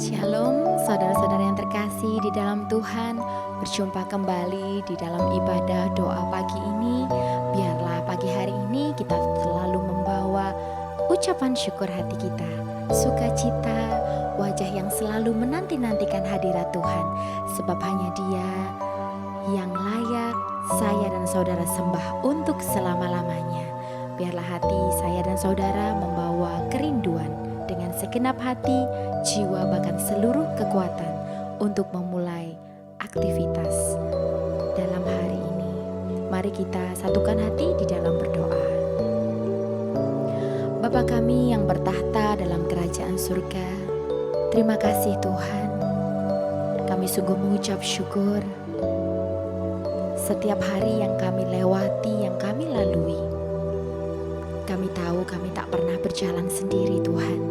Shalom, saudara-saudara yang terkasih di dalam Tuhan. Berjumpa kembali di dalam ibadah doa pagi ini. Biarlah pagi hari ini kita selalu membawa ucapan syukur hati kita, sukacita, wajah yang selalu menanti-nantikan hadirat Tuhan. Sebab hanya Dia yang layak saya dan saudara sembah untuk selama-lamanya. Biarlah hati saya dan saudara membawa kerinduan dengan segenap hati, jiwa, bahkan seluruh kekuatan untuk memulai aktivitas dalam hari ini. Mari kita satukan hati di dalam berdoa. Bapa kami yang bertahta dalam kerajaan surga, terima kasih Tuhan. Kami sungguh mengucap syukur setiap hari yang kami lewati, yang kami lalui. Kami tahu kami tak pernah berjalan sendiri Tuhan,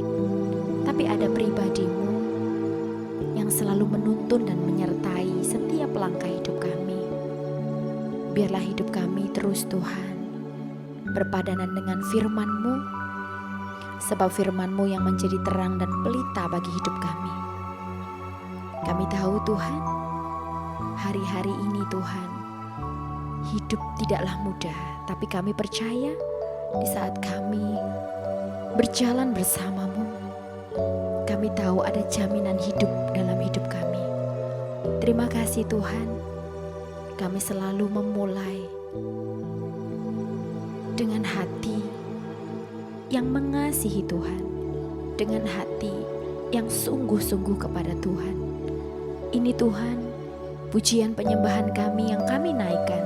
tapi ada pribadi-Mu yang selalu menuntun dan menyertai setiap langkah hidup kami. Biarlah hidup kami terus Tuhan berpadanan dengan firman-Mu, sebab firman-Mu yang menjadi terang dan pelita bagi hidup kami. Kami tahu Tuhan, hari-hari ini Tuhan, hidup tidaklah mudah, tapi kami percaya di saat kami berjalan bersama-Mu, kami tahu ada jaminan hidup dalam hidup kami. Terima kasih Tuhan, kami selalu memulai dengan hati yang mengasihi Tuhan, dengan hati yang sungguh-sungguh kepada Tuhan. Ini Tuhan, pujian penyembahan kami yang kami naikkan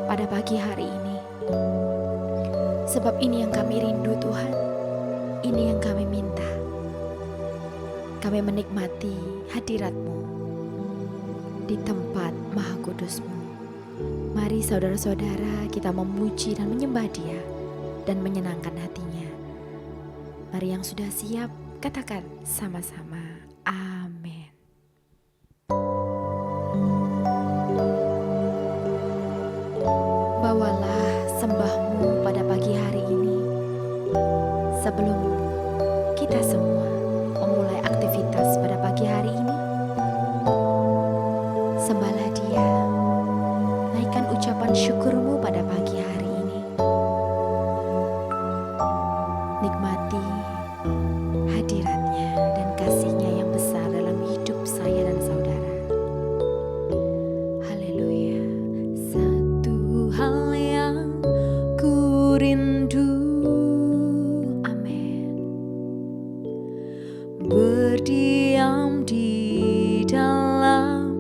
pada pagi hari ini. Sebab ini yang kami rindu Tuhan, ini yang kami minta. Kami menikmati hadirat-Mu di tempat Maha Kudus-Mu. Mari saudara-saudara kita memuji dan menyembah Dia dan menyenangkan hatinya. Mari yang sudah siap katakan sama-sama, amin. Bawalah sembah-Mu pada pagi hari ini sebelum kita semua memulai aktivitas pada pagi hari ini. Sembahlah Dia, naikkan ucapan syukur-Mu pada pagi hari ini. Nikmati hadirat-Nya dan kasih-Nya yang besar dalam hidup saya dan saudara. Haleluya. Satu hal yang ku rindu, amin, berdiam di dalam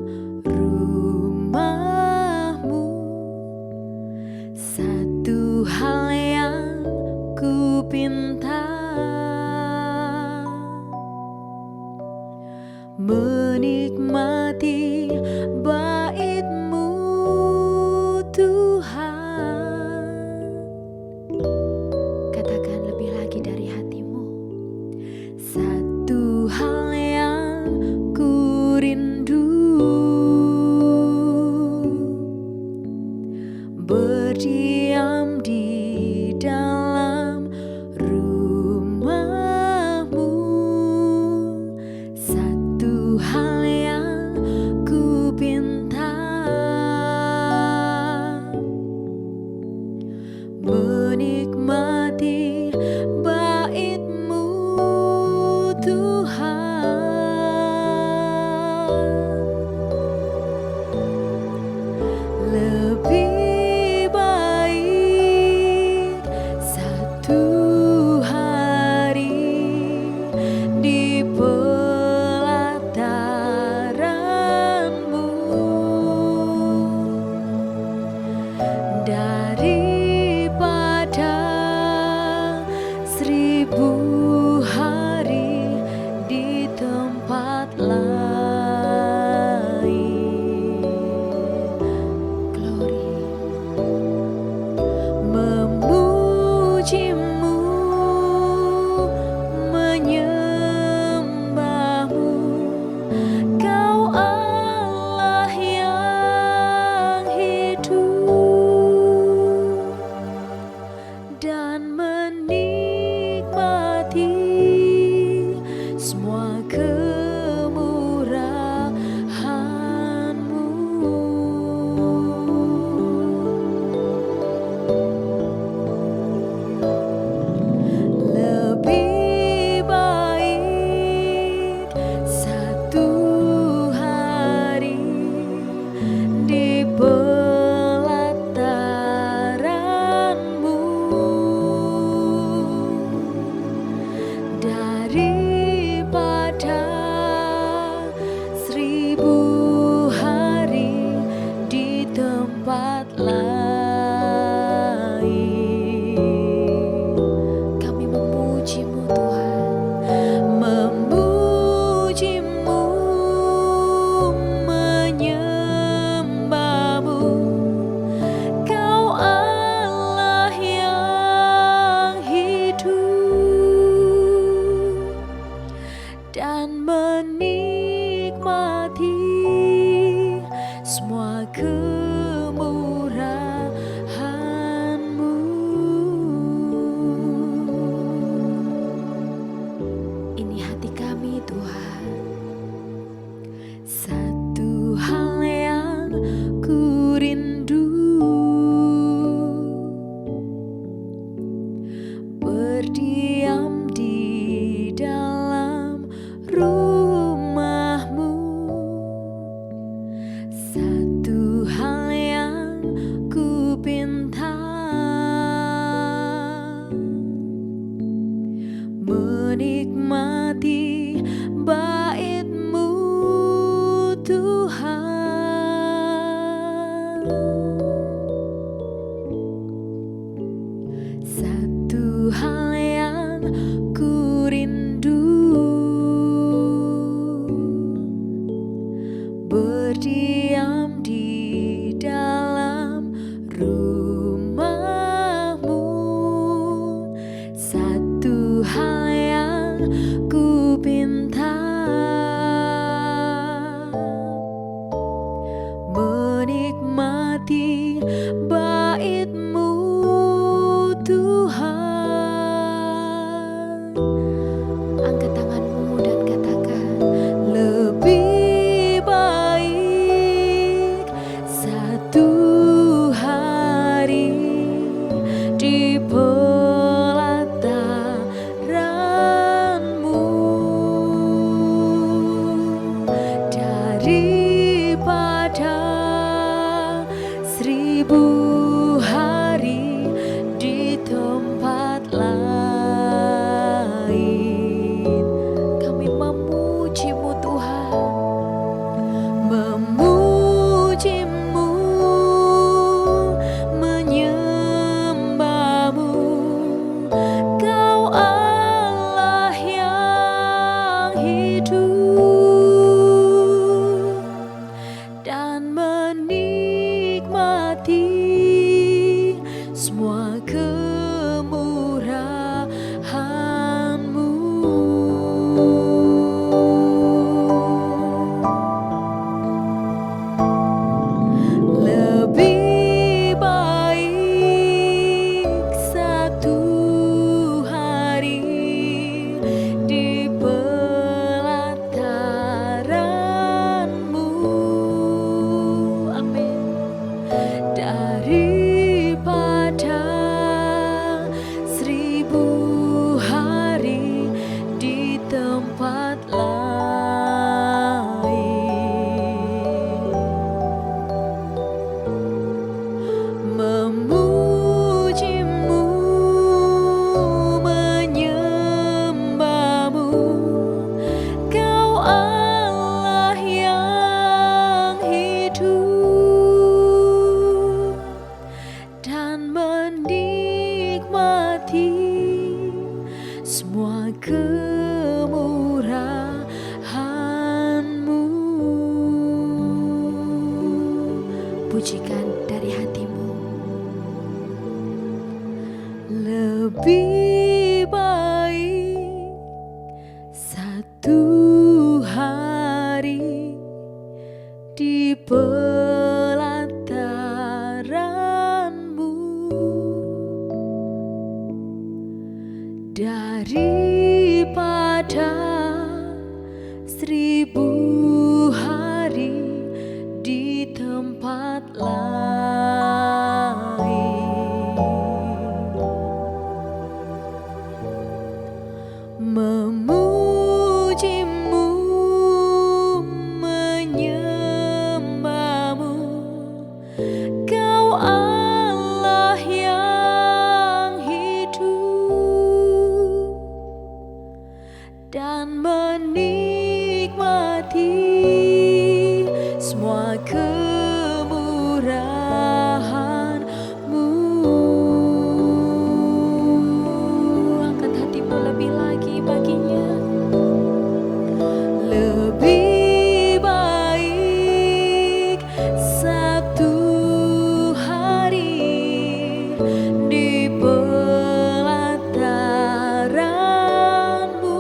rumah-Mu. Satu hal yang ku pinta, menikmati bait-Mu Tuhan. Katakan lebih lagi dari hatimu. Satu hal yang ku rindu, berdiam di dalam rumah-Mu. Satu hal yang ku pinta, menikmati bait-Mu Tuhan. Lebih baik satu hari di pelataran-Mu daripada 1000 hari di tempat dan menikmati semua kemurahan-Mu. Ini hati kami Tuhan, satu hal yang ku rindu, berdiam di dalam rumah-Mu. Satu hal yang ku pinta, menikmati bait-Mu Tuhan. Satu hal yang ku rindu, berdiam di dalam rumah-Mu. Satu hal yang ku pinta, menikmati bait-Mu Tuhan. Angkat tanganmu dan katakan, lebih baik satu hari di pelataran-Mu daripada 1000 hari di tempat lain. Kami memuji-Mu Tuhan, memuji-Mu, menyembah-Mu. Kau Allah yang hidup dan menikmati semua kemurahan-Mu. Lebih baik satu hari di pelataran-Mu, amin, daripada 1000 hari di tempat lain. Memuji-Mu, menyembah-Mu. Kau Allah yang hidup dan menikmati semua kemurahan-Mu. Pujikan dari hatimu. Lebih baik satu hari di pelataran-Mu daripada 1000 hari di tempat lain. Memuji-Mu, menyembah-Mu. Kau Allah yang hidup dan menikmati semua kemurahan-Mu. Angkat hatimu lebih lagi baginya. Lebih baik satu hari di pelataran-Mu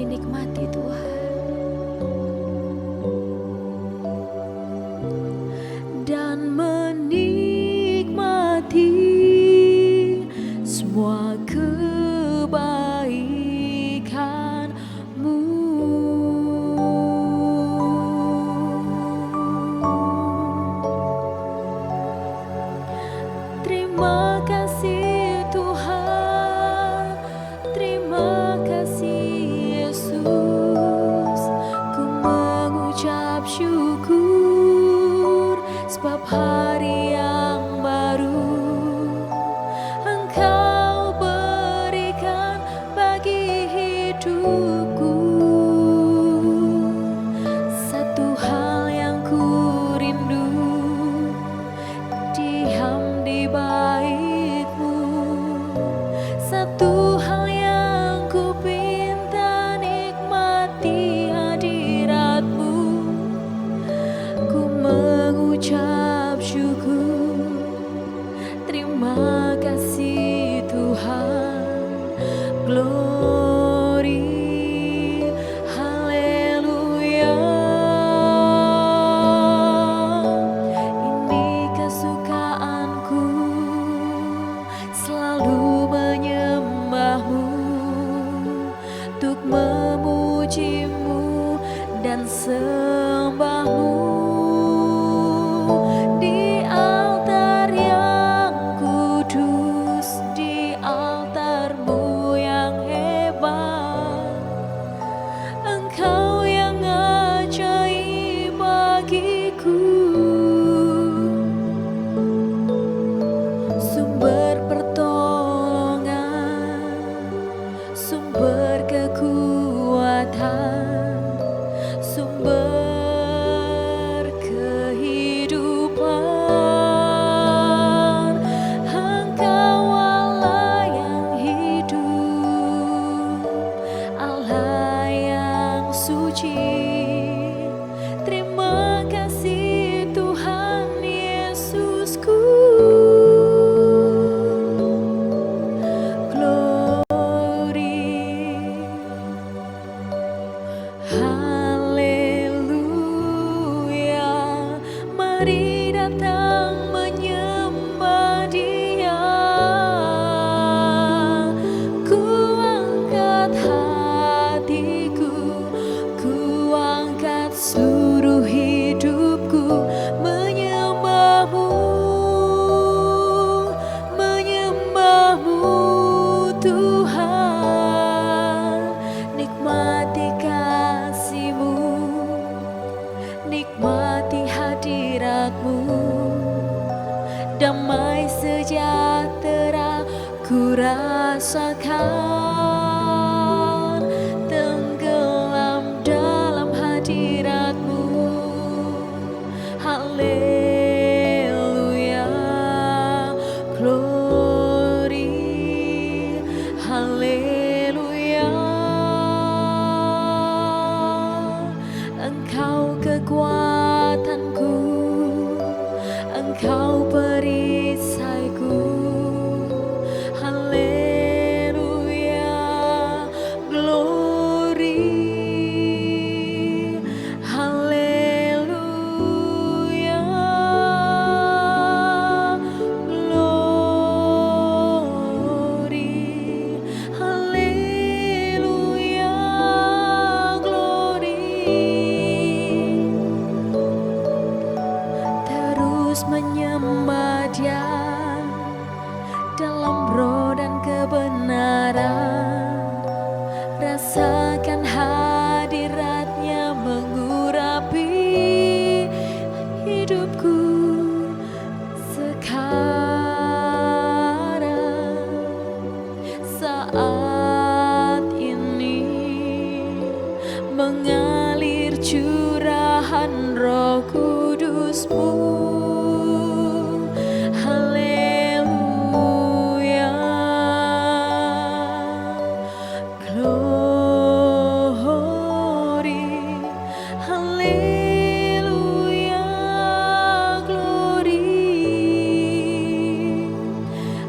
kami nikmati Tuhan. Dan menikmati semua kebaikan-Mu. Terima kasih Tuhan, terima kasih Yesus. Ku mengucap syukur sebab hari yang baru Engkau berikan bagi hidupku. Satu hal yang ku rindu, diam di bait-Mu. Satu hal yang ku pinta, nikmati hadirat-Mu. Ku mengucap syukur, terima kasih Tuhan. Glory, haleluya. Ini kesukaanku, selalu menyembah-Mu, untuk memuji-Mu dan sembah-Mu. Di altar yang kudus, di altar-Mu yang hebat, Engkau yang ajaib bagiku. Sumber pertolongan, sumber kekuatan, sumber kehidupan. Engkau Allah yang hidup, Allah yang suci. Terima kasih Tuhan Yesusku. Glory, haleluya. Mari datang menyembah Dia. Ku angkat hatiku, ku angkat seluruh hidupku, menyembah-Mu, menyembah-Mu Tuhan. Nikmati kasih-Mu, nikmati hadirat-Mu. Damai sejahtera ku rasakan, tenggelam dalam hadirat-Mu. Haleluya, glory, haleluya. Engkau kekuatanku, Engkau perisaiku. Haleluya, glory, haleluya, glory, haleluya, glory. Terus menyembah Dia dalam roh dan kebenaran. Rasakan hadirat-Nya mengurapi hidupku sekarang, saat ini. Mengalir curahan Roh Kudus-Mu. Haleluya, glory, haleluya, glory,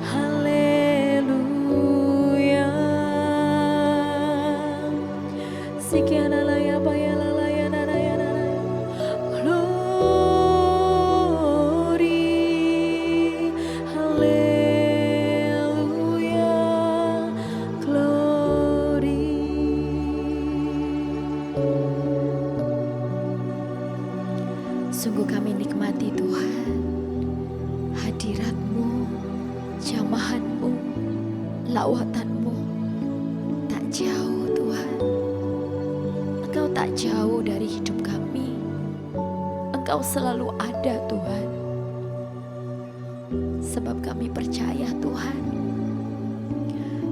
haleluya. Sungguh kami nikmati Tuhan, hadirat-Mu, jamahan-Mu, lawatan-Mu tak jauh Tuhan. Engkau tak jauh dari hidup kami. Engkau selalu ada Tuhan. Sebab kami percaya Tuhan,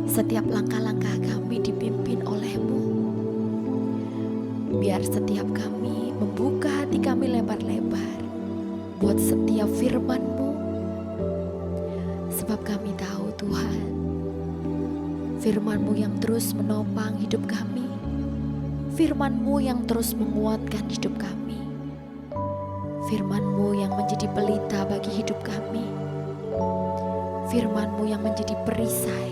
setiap langkah-langkah kami dipimpin oleh-Mu. Biar setiap kami membuka hati kami lebar-lebar buat setiap firman-Mu. Sebab kami tahu Tuhan, firman-Mu yang terus menopang hidup kami, firman-Mu yang terus menguatkan hidup kami, firman-Mu yang menjadi pelita bagi hidup kami, firman-Mu yang menjadi perisai,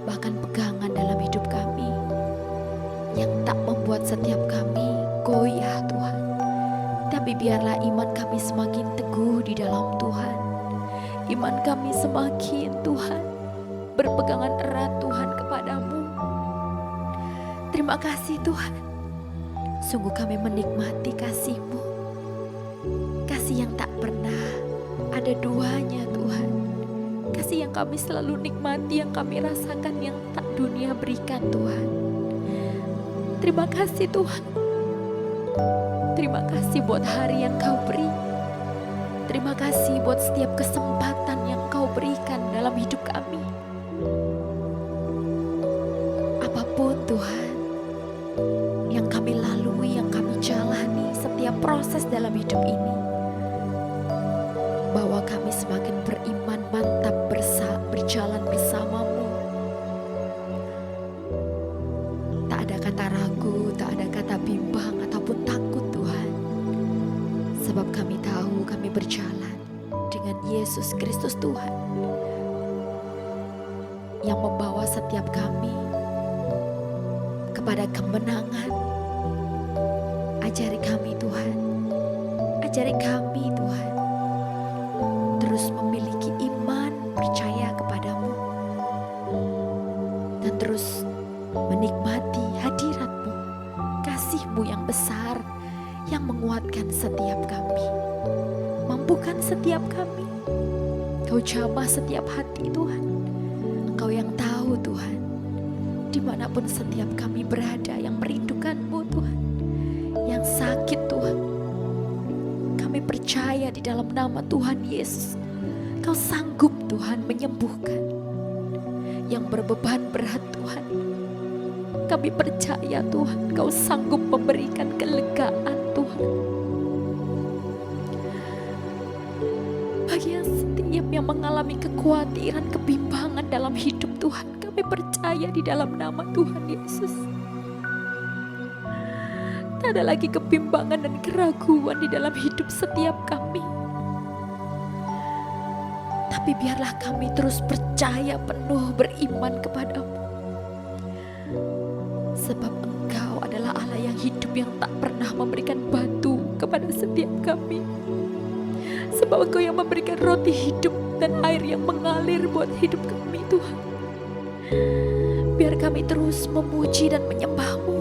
bahkan pegangan dalam hidup kami, yang tak membuat setiap kami goyah Tuhan. Tapi biarlah iman kami semakin teguh di dalam Tuhan. Iman kami semakin Tuhan berpegangan erat Tuhan kepadamu. Terima kasih Tuhan. Sungguh kami menikmati kasih-Mu. Kasih yang tak pernah ada duanya Tuhan. Kasih yang kami selalu nikmati, yang kami rasakan, yang tak dunia berikan Tuhan. Terima kasih Tuhan. Terima kasih buat hari yang Kau beri. Terima kasih buat setiap kesempatan yang Kau berikan dalam hidup kami. Apapun Tuhan yang kami lalui, yang kami jalani, setiap proses dalam hidup ini, bahwa kami semakin beriman mantap berjalan bersama-Mu. Tak ada kata ragu, tak ada kata bimbang ataupun takut Tuhan. Sebab kami tahu kami berjalan dengan Yesus Kristus Tuhan, yang membawa setiap kami kepada kemenangan. Ajari kami Tuhan, ajari kami Tuhan, terus memiliki iman percaya kepadamu, dan terus menikmati hadirat-Mu, kasih-Mu yang besar yang menguatkan setiap kami, mampukan setiap kami. Kau jamah setiap hati Tuhan. Engkau yang tahu Tuhan, dimanapun setiap kami berada yang merindukan-Mu Tuhan, yang sakit Tuhan, kami percaya di dalam nama Tuhan Yesus, Kau sanggup Tuhan menyembuhkan. Yang berbeban berat Tuhan, kami percaya Tuhan, Kau sanggup memberikan kelegaan Tuhan. Bagi yang setiap yang mengalami kekhawatiran, kebimbangan dalam hidup Tuhan, kami percaya di dalam nama Tuhan Yesus, tak ada lagi kebimbangan dan keraguan di dalam hidup setiap kami. Tapi biarlah kami terus percaya penuh, beriman kepadamu. Sebab Engkau adalah Allah yang hidup, yang tak pernah memberikan batu kepada setiap kami. Sebab Engkau yang memberikan roti hidup dan air yang mengalir buat hidup kami Tuhan. Biar kami terus memuji dan menyembah-Mu,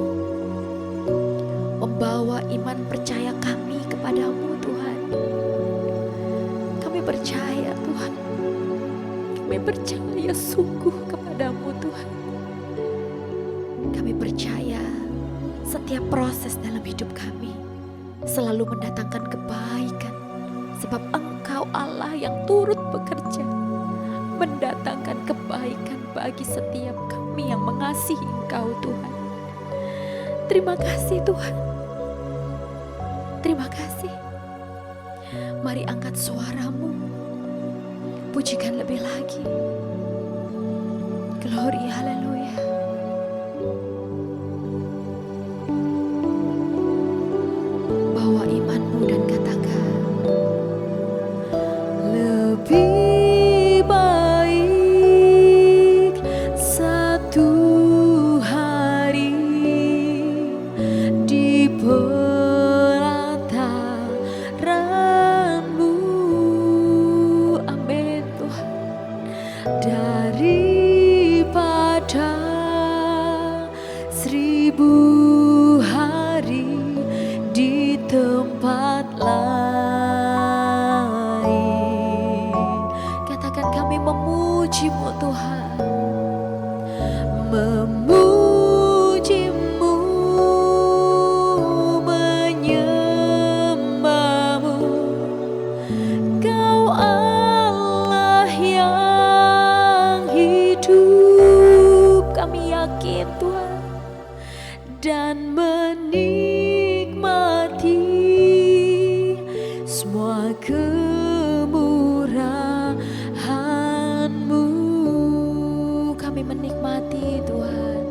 membawa iman percaya kami kepadamu Tuhan. Kami percaya Tuhan, kami percaya sungguh kepadamu Tuhan. Kami percaya setiap proses dalam hidup kami selalu mendatangkan kebaikan. Sebab Engkau Allah yang turut bekerja mendatangkan kebaikan bagi setiap kami yang mengasihi Engkau Tuhan. Terima kasih Tuhan. Terima kasih. Mari angkat suaramu, pujikan lebih lagi. Glory, haleluya. Bawa imanmu dan katakan, lebih baik satu hari menikmati semua kemurahan-Mu. Kami menikmati Tuhan,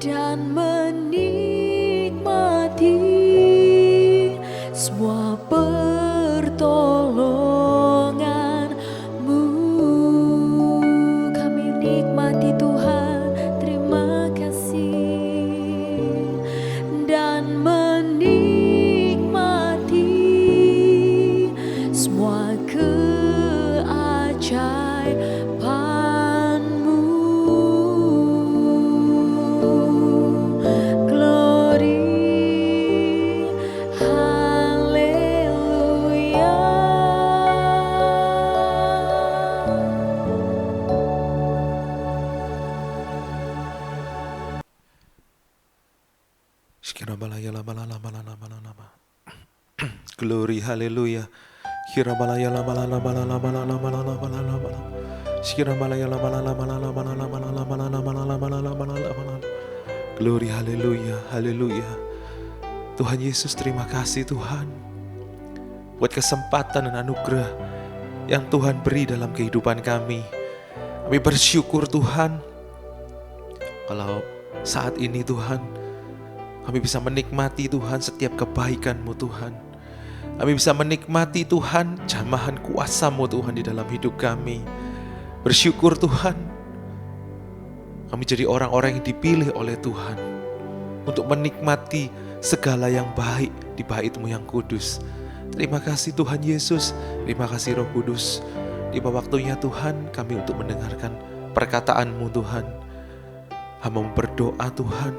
dan menikmati semua pertolongan-Mu. Kami nikmati Tuhan, terima kasih. Dan menikmati semua keajaiban-Mu. Glory, haleluya. Glory, haleluya. Glory, haleluya, haleluya. Tuhan Yesus, terima kasih Tuhan buat kesempatan dan anugerah yang Tuhan beri dalam kehidupan kami. Kami bersyukur Tuhan kalau saat ini Tuhan kami bisa menikmati Tuhan setiap kebaikan-Mu Tuhan. Kami bisa menikmati Tuhan jamahan kuasa-Mu Tuhan di dalam hidup kami. Bersyukur Tuhan, kami jadi orang-orang yang dipilih oleh Tuhan untuk menikmati segala yang baik di Bait-Mu yang kudus. Terima kasih Tuhan Yesus, terima kasih Roh Kudus. Tiba waktunya Tuhan kami untuk mendengarkan perkataan-Mu Tuhan. Hamba berdoa Tuhan,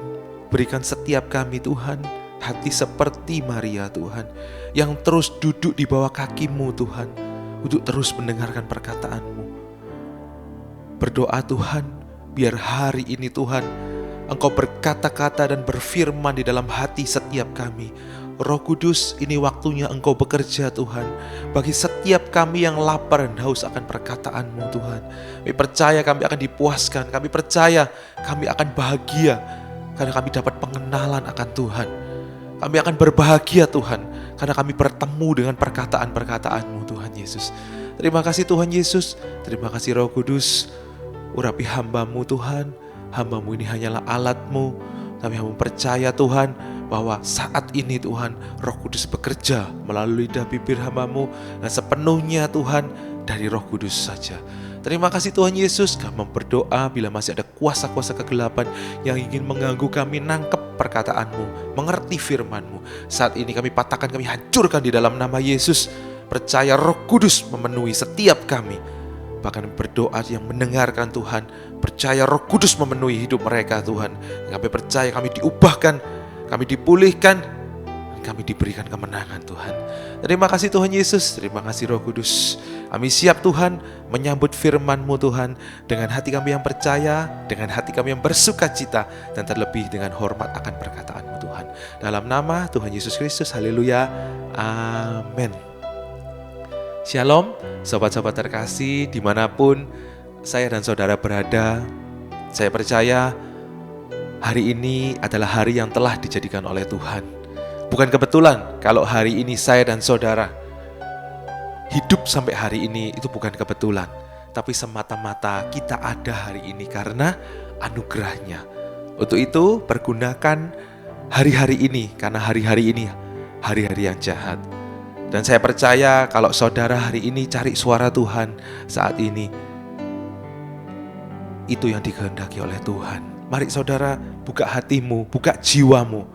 berikan setiap kami Tuhan hati seperti Maria Tuhan, yang terus duduk di bawah kaki-Mu Tuhan, untuk terus mendengarkan perkataan-Mu. Berdoa Tuhan, biar hari ini Tuhan Engkau berkata-kata dan berfirman di dalam hati setiap kami. Roh Kudus, ini waktunya Engkau bekerja Tuhan, bagi setiap kami yang lapar dan haus akan perkataan-Mu Tuhan. Kami percaya kami akan dipuaskan, kami percaya kami akan bahagia karena kami dapat pengenalan akan Tuhan. Kami akan berbahagia Tuhan karena kami bertemu dengan perkataan-perkataan-Mu Tuhan Yesus. Terima kasih Tuhan Yesus, terima kasih Roh Kudus. Urapi hamba-Mu Tuhan, hamba-Mu ini hanyalah alat-Mu. Kami percaya Tuhan bahwa saat ini Tuhan Roh Kudus bekerja melalui lidah bibir hamba-Mu, dan sepenuhnya Tuhan dari Roh Kudus saja. Terima kasih Tuhan Yesus. Kami berdoa bila masih ada kuasa-kuasa kegelapan yang ingin mengganggu kami nangkep perkataan-Mu, mengerti firman-Mu, saat ini kami patahkan, kami hancurkan di dalam nama Yesus. Percaya Roh Kudus memenuhi setiap kami. Bahkan berdoa yang mendengarkan Tuhan, percaya Roh Kudus memenuhi hidup mereka Tuhan. Kami percaya kami diubahkan, kami dipulihkan, dan kami diberikan kemenangan Tuhan. Terima kasih Tuhan Yesus, terima kasih Roh Kudus. Kami siap Tuhan menyambut firman-Mu Tuhan, dengan hati kami yang percaya, dengan hati kami yang bersukacita, dan terlebih dengan hormat akan perkataan-Mu Tuhan. Dalam nama Tuhan Yesus Kristus, haleluya, amin. Shalom, sobat-sobat terkasih dimanapun saya dan saudara berada. Saya percaya hari ini adalah hari yang telah dijadikan oleh Tuhan. Bukan kebetulan kalau hari ini saya dan saudara hidup sampai hari ini, itu bukan kebetulan. Tapi semata-mata kita ada hari ini karena anugerahnya. Untuk itu pergunakan hari-hari ini, karena hari-hari ini hari-hari yang jahat. Dan saya percaya kalau saudara hari ini cari suara Tuhan saat ini, itu yang dikehendaki oleh Tuhan. Mari saudara buka hatimu, buka jiwamu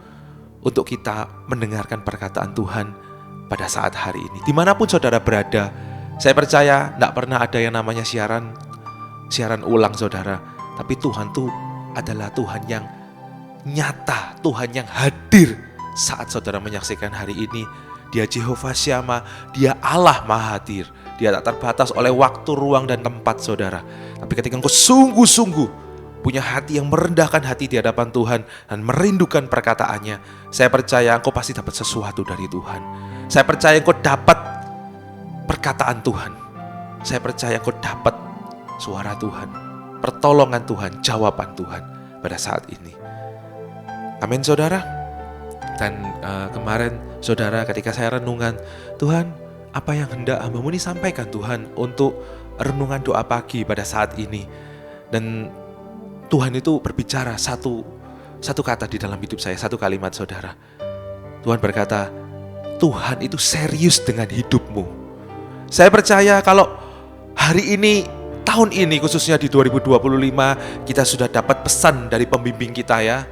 untuk kita mendengarkan perkataan Tuhan pada saat hari ini. Dimanapun saudara berada, saya percaya tidak pernah ada yang namanya siaran ulang saudara. Tapi Tuhan itu adalah Tuhan yang nyata, Tuhan yang hadir saat saudara menyaksikan hari ini. Dia Jehovah Syama, Dia Allah Maha Hadir. Dia tak terbatas oleh waktu, ruang, dan tempat saudara. Tapi ketika engkau sungguh-sungguh punya hati yang merendahkan hati di hadapan Tuhan dan merindukan perkataannya, saya percaya engkau pasti dapat sesuatu dari Tuhan. Saya percaya engkau dapat perkataan Tuhan. Saya percaya engkau dapat suara Tuhan. pertolongan Tuhan, jawaban Tuhan pada saat ini. Amin saudara. Dan kemarin saudara ketika saya renungan, Tuhan apa yang hendak hamba-Mu ini sampaikan Tuhan untuk renungan doa pagi pada saat ini. Dan Tuhan itu berbicara satu kata di dalam hidup saya, satu kalimat saudara. Tuhan berkata, Tuhan itu serius dengan hidupmu. Saya percaya kalau hari ini, tahun ini khususnya di 2025, kita sudah dapat pesan dari pembimbing kita ya,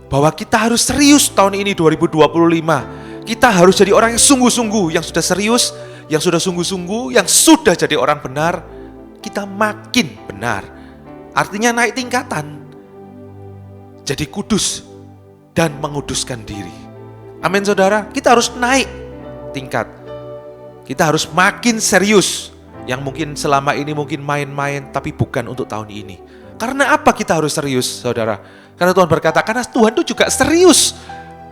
bahwa kita harus serius tahun ini 2025. Kita harus jadi orang yang sungguh-sungguh, yang sudah serius, yang sudah sungguh-sungguh, yang sudah jadi orang benar. Kita makin benar. Artinya naik tingkatan. Jadi kudus dan menguduskan diri. Amin saudara, kita harus naik tingkat. Kita harus makin serius. Yang mungkin selama ini mungkin main-main, tapi bukan untuk tahun ini. Karena apa kita harus serius saudara? Karena Tuhan berkata, karena Tuhan itu juga serius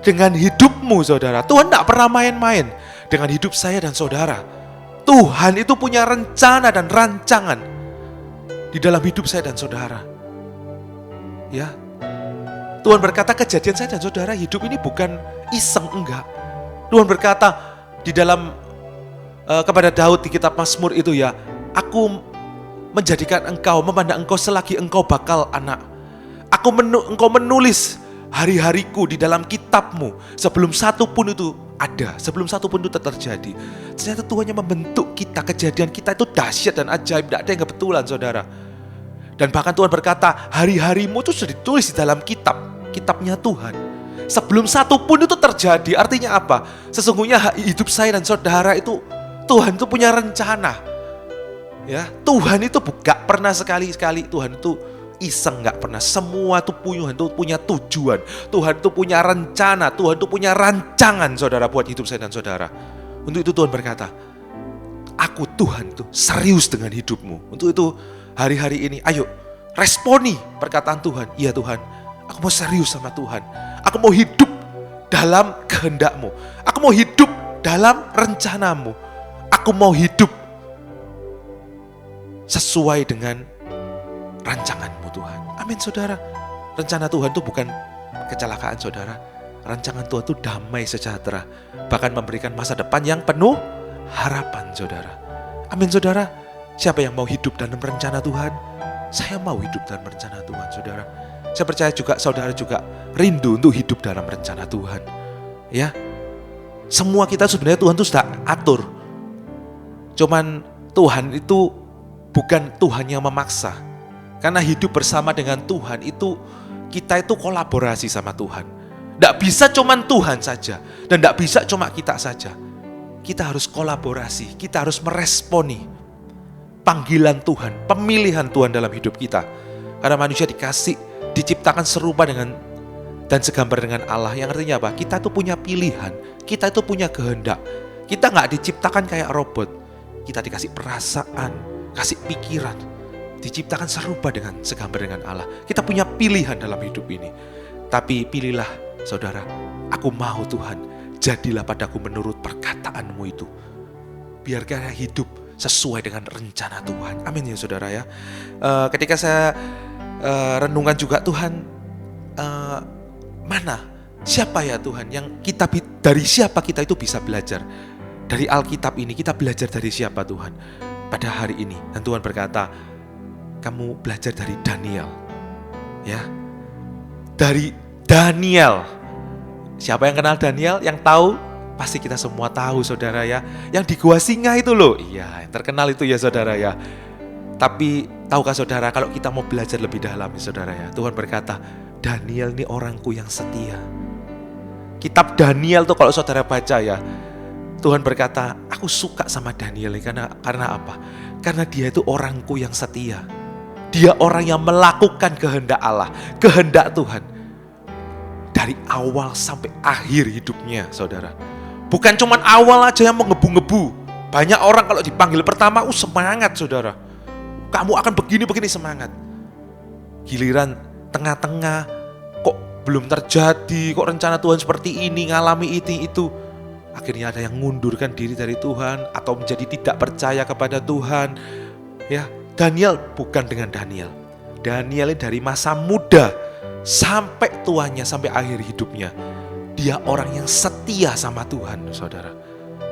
dengan hidupmu saudara. Tuhan tidak pernah main-main dengan hidup saya dan saudara. Tuhan itu punya rencana dan rancangan di dalam hidup saya dan saudara. Ya, Tuhan berkata kejadian saya dan saudara hidup ini bukan iseng, enggak. Tuhan berkata di dalam kepada Daud di kitab Mazmur itu ya, aku menjadikan engkau, memandang engkau selagi engkau bakal anak. Engkau menulis hari-hariku di dalam kitabmu sebelum satu pun itu ada, sebelum satu pun itu terjadi. Ternyata Tuhan yang membentuk kita, kejadian kita itu dahsyat dan ajaib, tidak ada yang kebetulan saudara. Dan bahkan Tuhan berkata, hari-harimu itu sudah ditulis di dalam kitabnya Tuhan. Sebelum satu pun itu terjadi, artinya apa? Sesungguhnya hidup saya dan saudara itu, Tuhan itu punya rencana. Ya, Tuhan itu gak pernah sekali-sekali, Tuhan itu iseng, gak pernah. Semua itu punya tujuan. Tuhan itu punya rencana, Tuhan itu punya rancangan saudara buat hidup saya dan saudara. Untuk itu Tuhan berkata, aku Tuhan itu serius dengan hidupmu. Untuk itu hari-hari ini ayo responi perkataan Tuhan. Iya Tuhan, aku mau serius sama Tuhan. Aku mau hidup dalam kehendak-Mu. Aku mau hidup dalam rencana-Mu. Aku mau hidup sesuai dengan rancangan-Mu Tuhan. Amin saudara. Rencana Tuhan itu bukan kecelakaan saudara. Rancangan Tuhan itu damai sejahtera. Bahkan memberikan masa depan yang penuh harapan saudara. Amin saudara. Siapa yang mau hidup dalam rencana Tuhan? Saya mau hidup dalam rencana Tuhan saudara. Saya percaya juga saudara juga rindu untuk hidup dalam rencana Tuhan. Ya, semua kita sebenarnya Tuhan itu sudah atur. Cuman Tuhan itu bukan Tuhan yang memaksa. Karena hidup bersama dengan Tuhan itu, kita itu kolaborasi sama Tuhan. Tidak bisa cuman Tuhan saja. Dan tidak bisa cuma kita saja. Kita harus kolaborasi, kita harus meresponi panggilan Tuhan, pemilihan Tuhan dalam hidup kita. Karena manusia diciptakan serupa dengan dan segambar dengan Allah. Yang artinya apa? Kita itu punya pilihan, kita itu punya kehendak. Kita nggak diciptakan kayak robot. Kita dikasih perasaan, kasih pikiran, diciptakan serupa dengan segambar dengan Allah. Kita punya pilihan dalam hidup ini. Tapi pilihlah saudara, aku mau Tuhan, jadilah padaku menurut perkataan-Mu itu. Biarkan hidup sesuai dengan rencana Tuhan. Amin ya saudara ya. Ketika saya renungan juga Tuhan, mana? Siapa ya Tuhan yang dari siapa kita itu bisa belajar? Dari Alkitab ini kita belajar dari siapa Tuhan? Pada hari ini. Dan Tuhan berkata, kamu belajar dari Daniel. Ya. Dari Daniel. Siapa yang kenal Daniel? Yang tahu? Pasti kita semua tahu saudara ya. Yang di gua singa itu loh. Iya, yang terkenal itu ya saudara ya. Tapi tahukah saudara, kalau kita mau belajar lebih dalam ya saudara ya, Tuhan berkata, Daniel ini orangku yang setia. Kitab Daniel tuh kalau saudara baca ya, Tuhan berkata, aku suka sama Daniel karena apa? Karena dia itu orangku yang setia. Dia orang yang melakukan kehendak Allah, kehendak Tuhan. Dari awal sampai akhir hidupnya saudara. Bukan cuma awal aja yang menggebu-gebu. Banyak orang kalau dipanggil pertama, semangat saudara. Kamu akan begini-begini semangat. Giliran tengah-tengah, kok belum terjadi, kok rencana Tuhan seperti ini, ngalami itu. Akhirnya ada yang mengundurkan diri dari Tuhan atau menjadi tidak percaya kepada Tuhan. Ya, Daniel bukan dengan Daniel. Daniel ini dari masa muda sampai tuanya, sampai akhir hidupnya, dia orang yang setia sama Tuhan, saudara.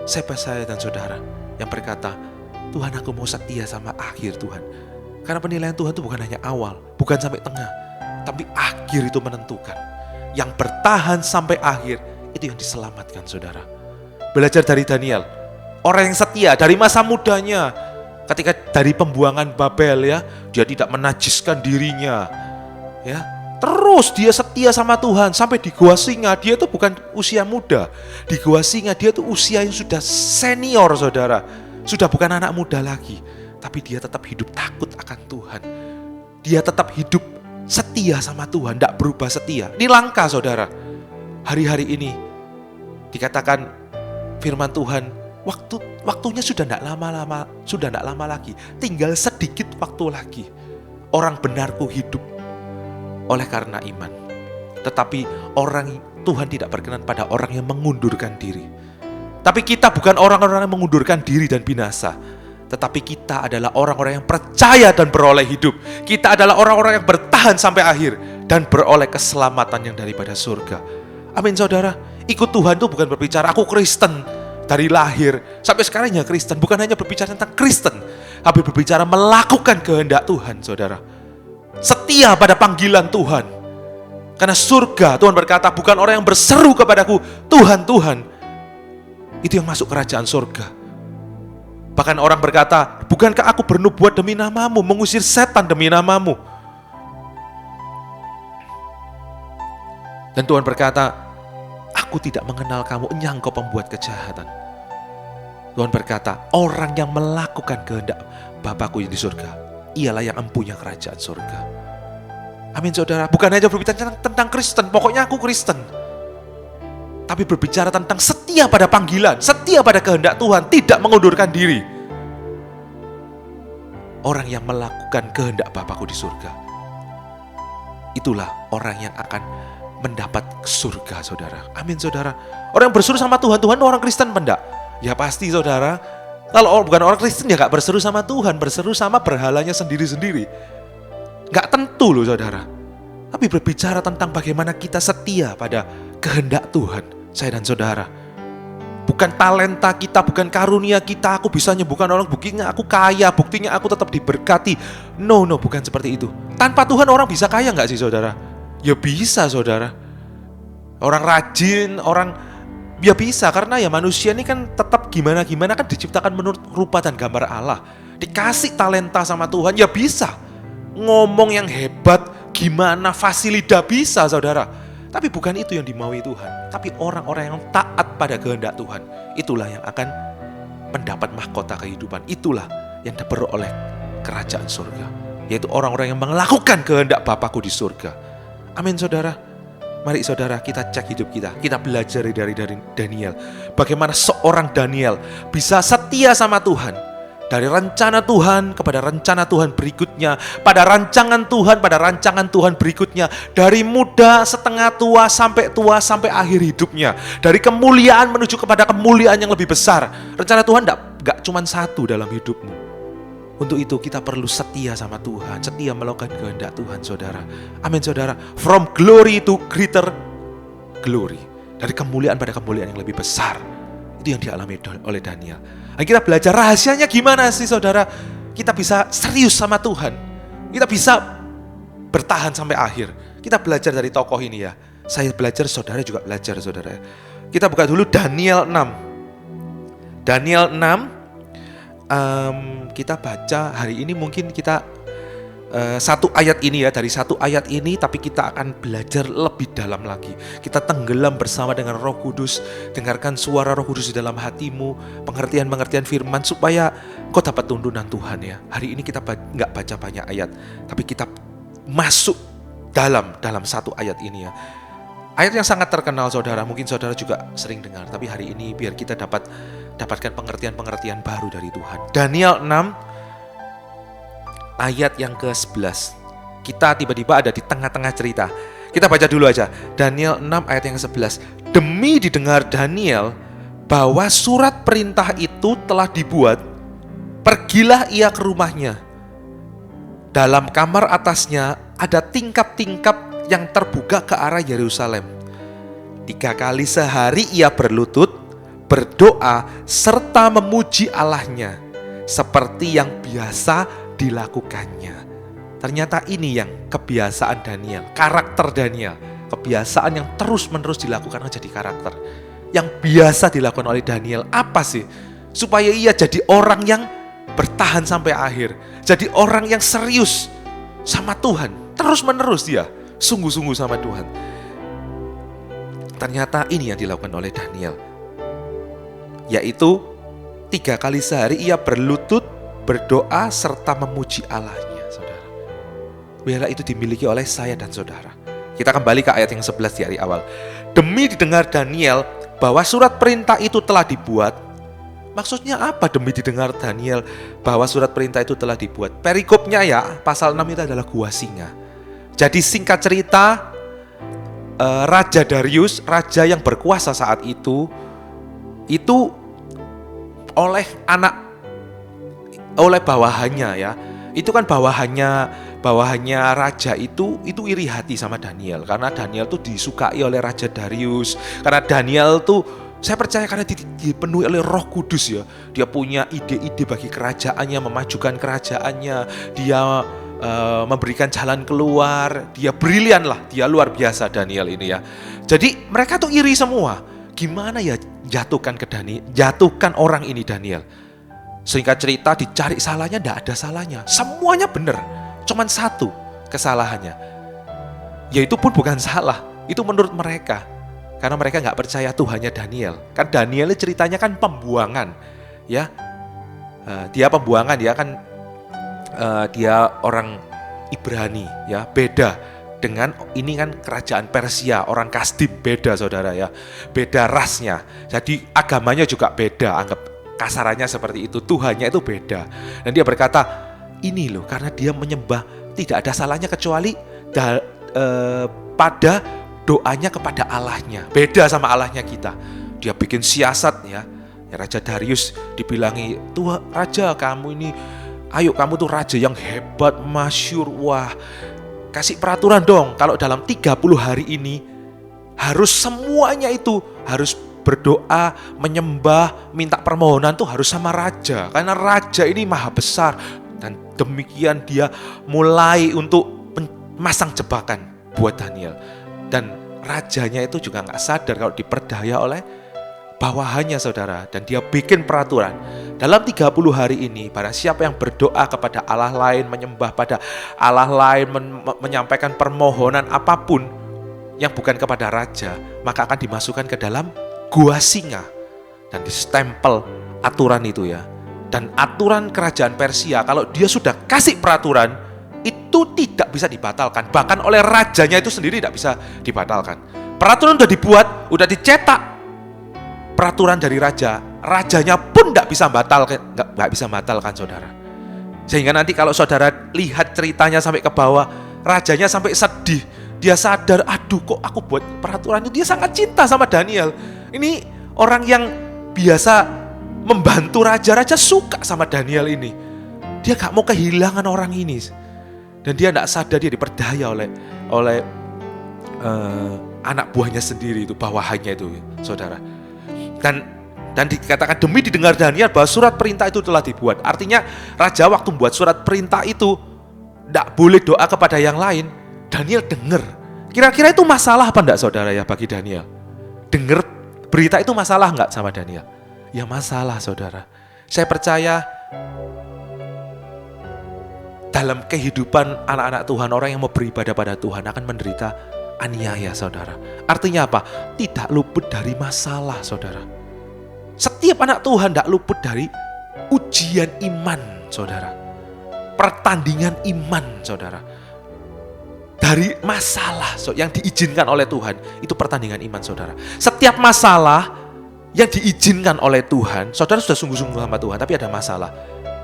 Siapa saya dan saudara yang berkata, Tuhan aku mau setia sama akhir Tuhan. Karena penilaian Tuhan itu bukan hanya awal, bukan sampai tengah, tapi akhir itu menentukan. Yang bertahan sampai akhir, itu yang diselamatkan, saudara. Belajar dari Daniel, orang yang setia dari masa mudanya. Ketika dari pembuangan Babel ya, dia tidak menajiskan dirinya. Ya, terus dia setia sama Tuhan sampai di Gua Singa. Dia itu bukan usia muda. Di Gua Singa dia itu usia yang sudah senior, saudara. Sudah bukan anak muda lagi. Tapi dia tetap hidup takut akan Tuhan. Dia tetap hidup setia sama Tuhan, tidak berubah setia. Ini langkah, saudara. Hari-hari ini dikatakan firman Tuhan, waktunya sudah tidak lama lagi. Tinggal sedikit waktu lagi. Orang benarku hidup oleh karena iman. Tetapi orang Tuhan tidak berkenan pada orang yang mengundurkan diri. Tapi kita bukan orang-orang yang mengundurkan diri dan binasa. Tetapi kita adalah orang-orang yang percaya dan beroleh hidup. Kita adalah orang-orang yang bertahan sampai akhir dan beroleh keselamatan yang daripada surga. Amin, saudara. Ikut Tuhan itu bukan berbicara aku Kristen dari lahir sampai sekarang ya Kristen. Bukan hanya berbicara tentang Kristen, tapi berbicara melakukan kehendak Tuhan, saudara. Setia pada panggilan Tuhan. Karena surga, Tuhan berkata, bukan orang yang berseru kepadaku, Tuhan, Tuhan, itu yang masuk kerajaan surga. Bahkan orang berkata, bukankah aku bernubuat demi namamu, mengusir setan demi namamu? Dan Tuhan berkata, aku tidak mengenal kamu, engkau pembuat kejahatan. Tuhan berkata, orang yang melakukan kehendak Bapakku yang di surga, ialah yang empunya kerajaan surga. Amin, saudara. Bukan hanya berbicara tentang Kristen, pokoknya aku Kristen. Tapi berbicara tentang setia pada panggilan, setia pada kehendak Tuhan, tidak mengundurkan diri. Orang yang melakukan kehendak Bapakku di surga, itulah orang yang akan mendapat surga, saudara. Amin, saudara. Orang yang berseru sama Tuhan, Tuhan orang Kristen pendak? Ya pasti, saudara. Kalau bukan orang Kristen ya gak berseru sama Tuhan, berseru sama berhalanya sendiri-sendiri. Gak tentu loh, saudara. Tapi berbicara tentang bagaimana kita setia pada kehendak Tuhan, saya dan saudara. Bukan talenta kita, bukan karunia kita, aku bisa nyembuhkan orang, buktinya aku kaya, buktinya aku tetap diberkati. No, bukan seperti itu. Tanpa Tuhan orang bisa kaya gak sih, saudara? Ya bisa, saudara. Orang rajin, orang ya bisa, karena ya manusia ini kan tetap gimana-gimana kan diciptakan menurut rupa dan gambar Allah. Dikasih talenta sama Tuhan, ya bisa. Ngomong yang hebat, gimana fasilida bisa, saudara. Tapi bukan itu yang dimaui Tuhan. Tapi orang-orang yang taat pada kehendak Tuhan, itulah yang akan mendapat mahkota kehidupan. Itulah yang diperoleh kerajaan surga. Yaitu orang-orang yang melakukan kehendak Bapakku di surga. Amin, saudara. Mari saudara kita cek hidup kita. Kita belajar dari Daniel. Bagaimana seorang Daniel bisa setia sama Tuhan. Dari rencana Tuhan kepada rencana Tuhan berikutnya. Pada rancangan Tuhan berikutnya. Dari muda, setengah tua sampai akhir hidupnya. Dari kemuliaan menuju kepada kemuliaan yang lebih besar. Rencana Tuhan gak cuma satu dalam hidupmu. Untuk itu kita perlu setia sama Tuhan. Setia melakukan kehendak Tuhan, saudara. Amin, saudara. From glory to greater glory. Dari kemuliaan pada kemuliaan yang lebih besar. Itu yang dialami oleh Daniel. Dan kita belajar rahasianya gimana sih, saudara? Kita bisa serius sama Tuhan. Kita bisa bertahan sampai akhir. Kita belajar dari tokoh ini ya. Saya belajar, saudara juga belajar, saudara. Kita buka dulu Daniel 6. Daniel 6. Kita baca hari ini mungkin kita satu ayat ini ya, dari satu ayat ini, tapi kita akan belajar lebih dalam lagi. Kita tenggelam bersama dengan Roh Kudus, dengarkan suara Roh Kudus di dalam hatimu, pengertian-pengertian firman supaya kau dapat tuntunan Tuhan ya. Hari ini kita nggak baca banyak ayat, tapi kita masuk dalam satu ayat ini ya. Ayat yang sangat terkenal, saudara, mungkin saudara juga sering dengar, tapi hari ini biar kita dapatkan pengertian-pengertian baru dari Tuhan. Daniel 6 ayat yang ke-11. Kita tiba-tiba ada di tengah-tengah cerita. Kita baca dulu aja. Daniel 6 ayat yang ke-11. Demi didengar Daniel bahwa surat perintah itu telah dibuat, pergilah ia ke rumahnya. Dalam kamar atasnya ada tingkap-tingkap yang terbuka ke arah Yerusalem. 3 kali sehari ia berlutut, berdoa, serta memuji Allahnya, seperti yang biasa dilakukannya. Ternyata ini yang kebiasaan Daniel, karakter Daniel. Kebiasaan yang terus-menerus dilakukan menjadi karakter. Yang biasa dilakukan oleh Daniel apa sih? Supaya ia jadi orang yang bertahan sampai akhir. Jadi orang yang serius sama Tuhan. Terus-menerus dia sungguh-sungguh sama Tuhan. Ternyata ini yang dilakukan oleh Daniel. Yaitu 3 kali sehari ia berlutut, berdoa, serta memuji Allahnya, saudara. Biarlah itu dimiliki oleh saya dan saudara. Kita kembali ke ayat yang 11 di hari awal. Demi didengar Daniel bahwa surat perintah itu telah dibuat. Maksudnya apa demi didengar Daniel bahwa surat perintah itu telah dibuat? Perikopnya ya, pasal 6 itu adalah gua singa. Jadi singkat cerita, Raja Darius, raja yang berkuasa saat itu oleh bawahannya ya. Itu kan bawahannya raja itu iri hati sama Daniel, karena Daniel tuh disukai oleh Raja Darius. Karena Daniel tuh, saya percaya karena dipenuhi oleh Roh Kudus ya. Dia punya ide-ide bagi kerajaannya, memajukan kerajaannya. Dia memberikan jalan keluar. Dia brilian lah, dia luar biasa Daniel ini ya. Jadi mereka tuh iri semua. Gimana ya jatuhkan orang ini Daniel. Singkat cerita dicari salahnya, tidak ada salahnya. Semuanya benar. Cuman satu kesalahannya. Yaitu pun bukan salah. Itu menurut mereka. Karena mereka gak percaya Tuhannya Daniel. Kan Daniel ini ceritanya kan pembuangan. Ya, dia pembuangan, dia kan dia orang Ibrani ya, beda dengan ini kan kerajaan Persia, orang Kasdim, beda saudara ya, beda rasnya. Jadi agamanya juga beda, anggap kasarannya seperti itu, Tuhannya itu beda. Dan dia berkata, ini loh, karena dia menyembah, tidak ada salahnya kecuali pada doanya kepada Allahnya. Beda sama Allahnya kita. Dia bikin siasat ya. Raja Darius dibilangi, "Tuh raja, kamu ini, ayo kamu tuh raja yang hebat, masyhur. Wah, kasih peraturan dong, kalau dalam 30 hari ini harus semuanya itu harus berdoa, menyembah, minta permohonan tuh harus sama raja. Karena raja ini maha besar." Dan demikian dia mulai untuk memasang jebakan buat Daniel. Dan rajanya itu juga gak sadar kalau diperdaya oleh bawahannya saudara. Dan dia bikin peraturan. Dalam 30 hari ini, barang siapa yang berdoa kepada Allah lain, menyembah pada Allah lain, menyampaikan permohonan apapun yang bukan kepada raja, maka akan dimasukkan ke dalam gua singa. Dan distempel aturan itu ya. Dan aturan kerajaan Persia, kalau dia sudah kasih peraturan, itu tidak bisa dibatalkan. Bahkan oleh rajanya itu sendiri tidak bisa dibatalkan. Peraturan sudah dibuat, sudah dicetak. Peraturan dari rajanya pun nggak bisa batalkan saudara. Sehingga nanti kalau saudara lihat ceritanya sampai ke bawah, rajanya sampai sedih. Dia sadar, aduh kok aku buat peraturan itu. Dia sangat cinta sama Daniel. Ini orang yang biasa membantu raja suka sama Daniel ini. Dia gak mau kehilangan orang ini. Dan dia gak sadar dia diperdaya oleh anak buahnya sendiri itu, bawahannya itu saudara. Dan dikatakan demi didengar Daniel bahwa surat perintah itu telah dibuat. Artinya raja waktu membuat surat perintah itu tidak boleh doa kepada yang lain. Daniel dengar. Kira-kira itu masalah apa enggak saudara ya bagi Daniel? Dengar berita itu masalah enggak sama Daniel? Ya masalah saudara. Saya percaya dalam kehidupan anak-anak Tuhan, orang yang mau beribadah pada Tuhan akan menderita aniaya saudara. Artinya apa? Tidak luput dari masalah saudara. Setiap anak Tuhan tidak luput dari ujian iman saudara. Pertandingan iman saudara. Dari masalah yang diizinkan oleh Tuhan, itu pertandingan iman saudara. Setiap masalah yang diizinkan oleh Tuhan, saudara sudah sungguh-sungguh sama Tuhan, tapi ada masalah.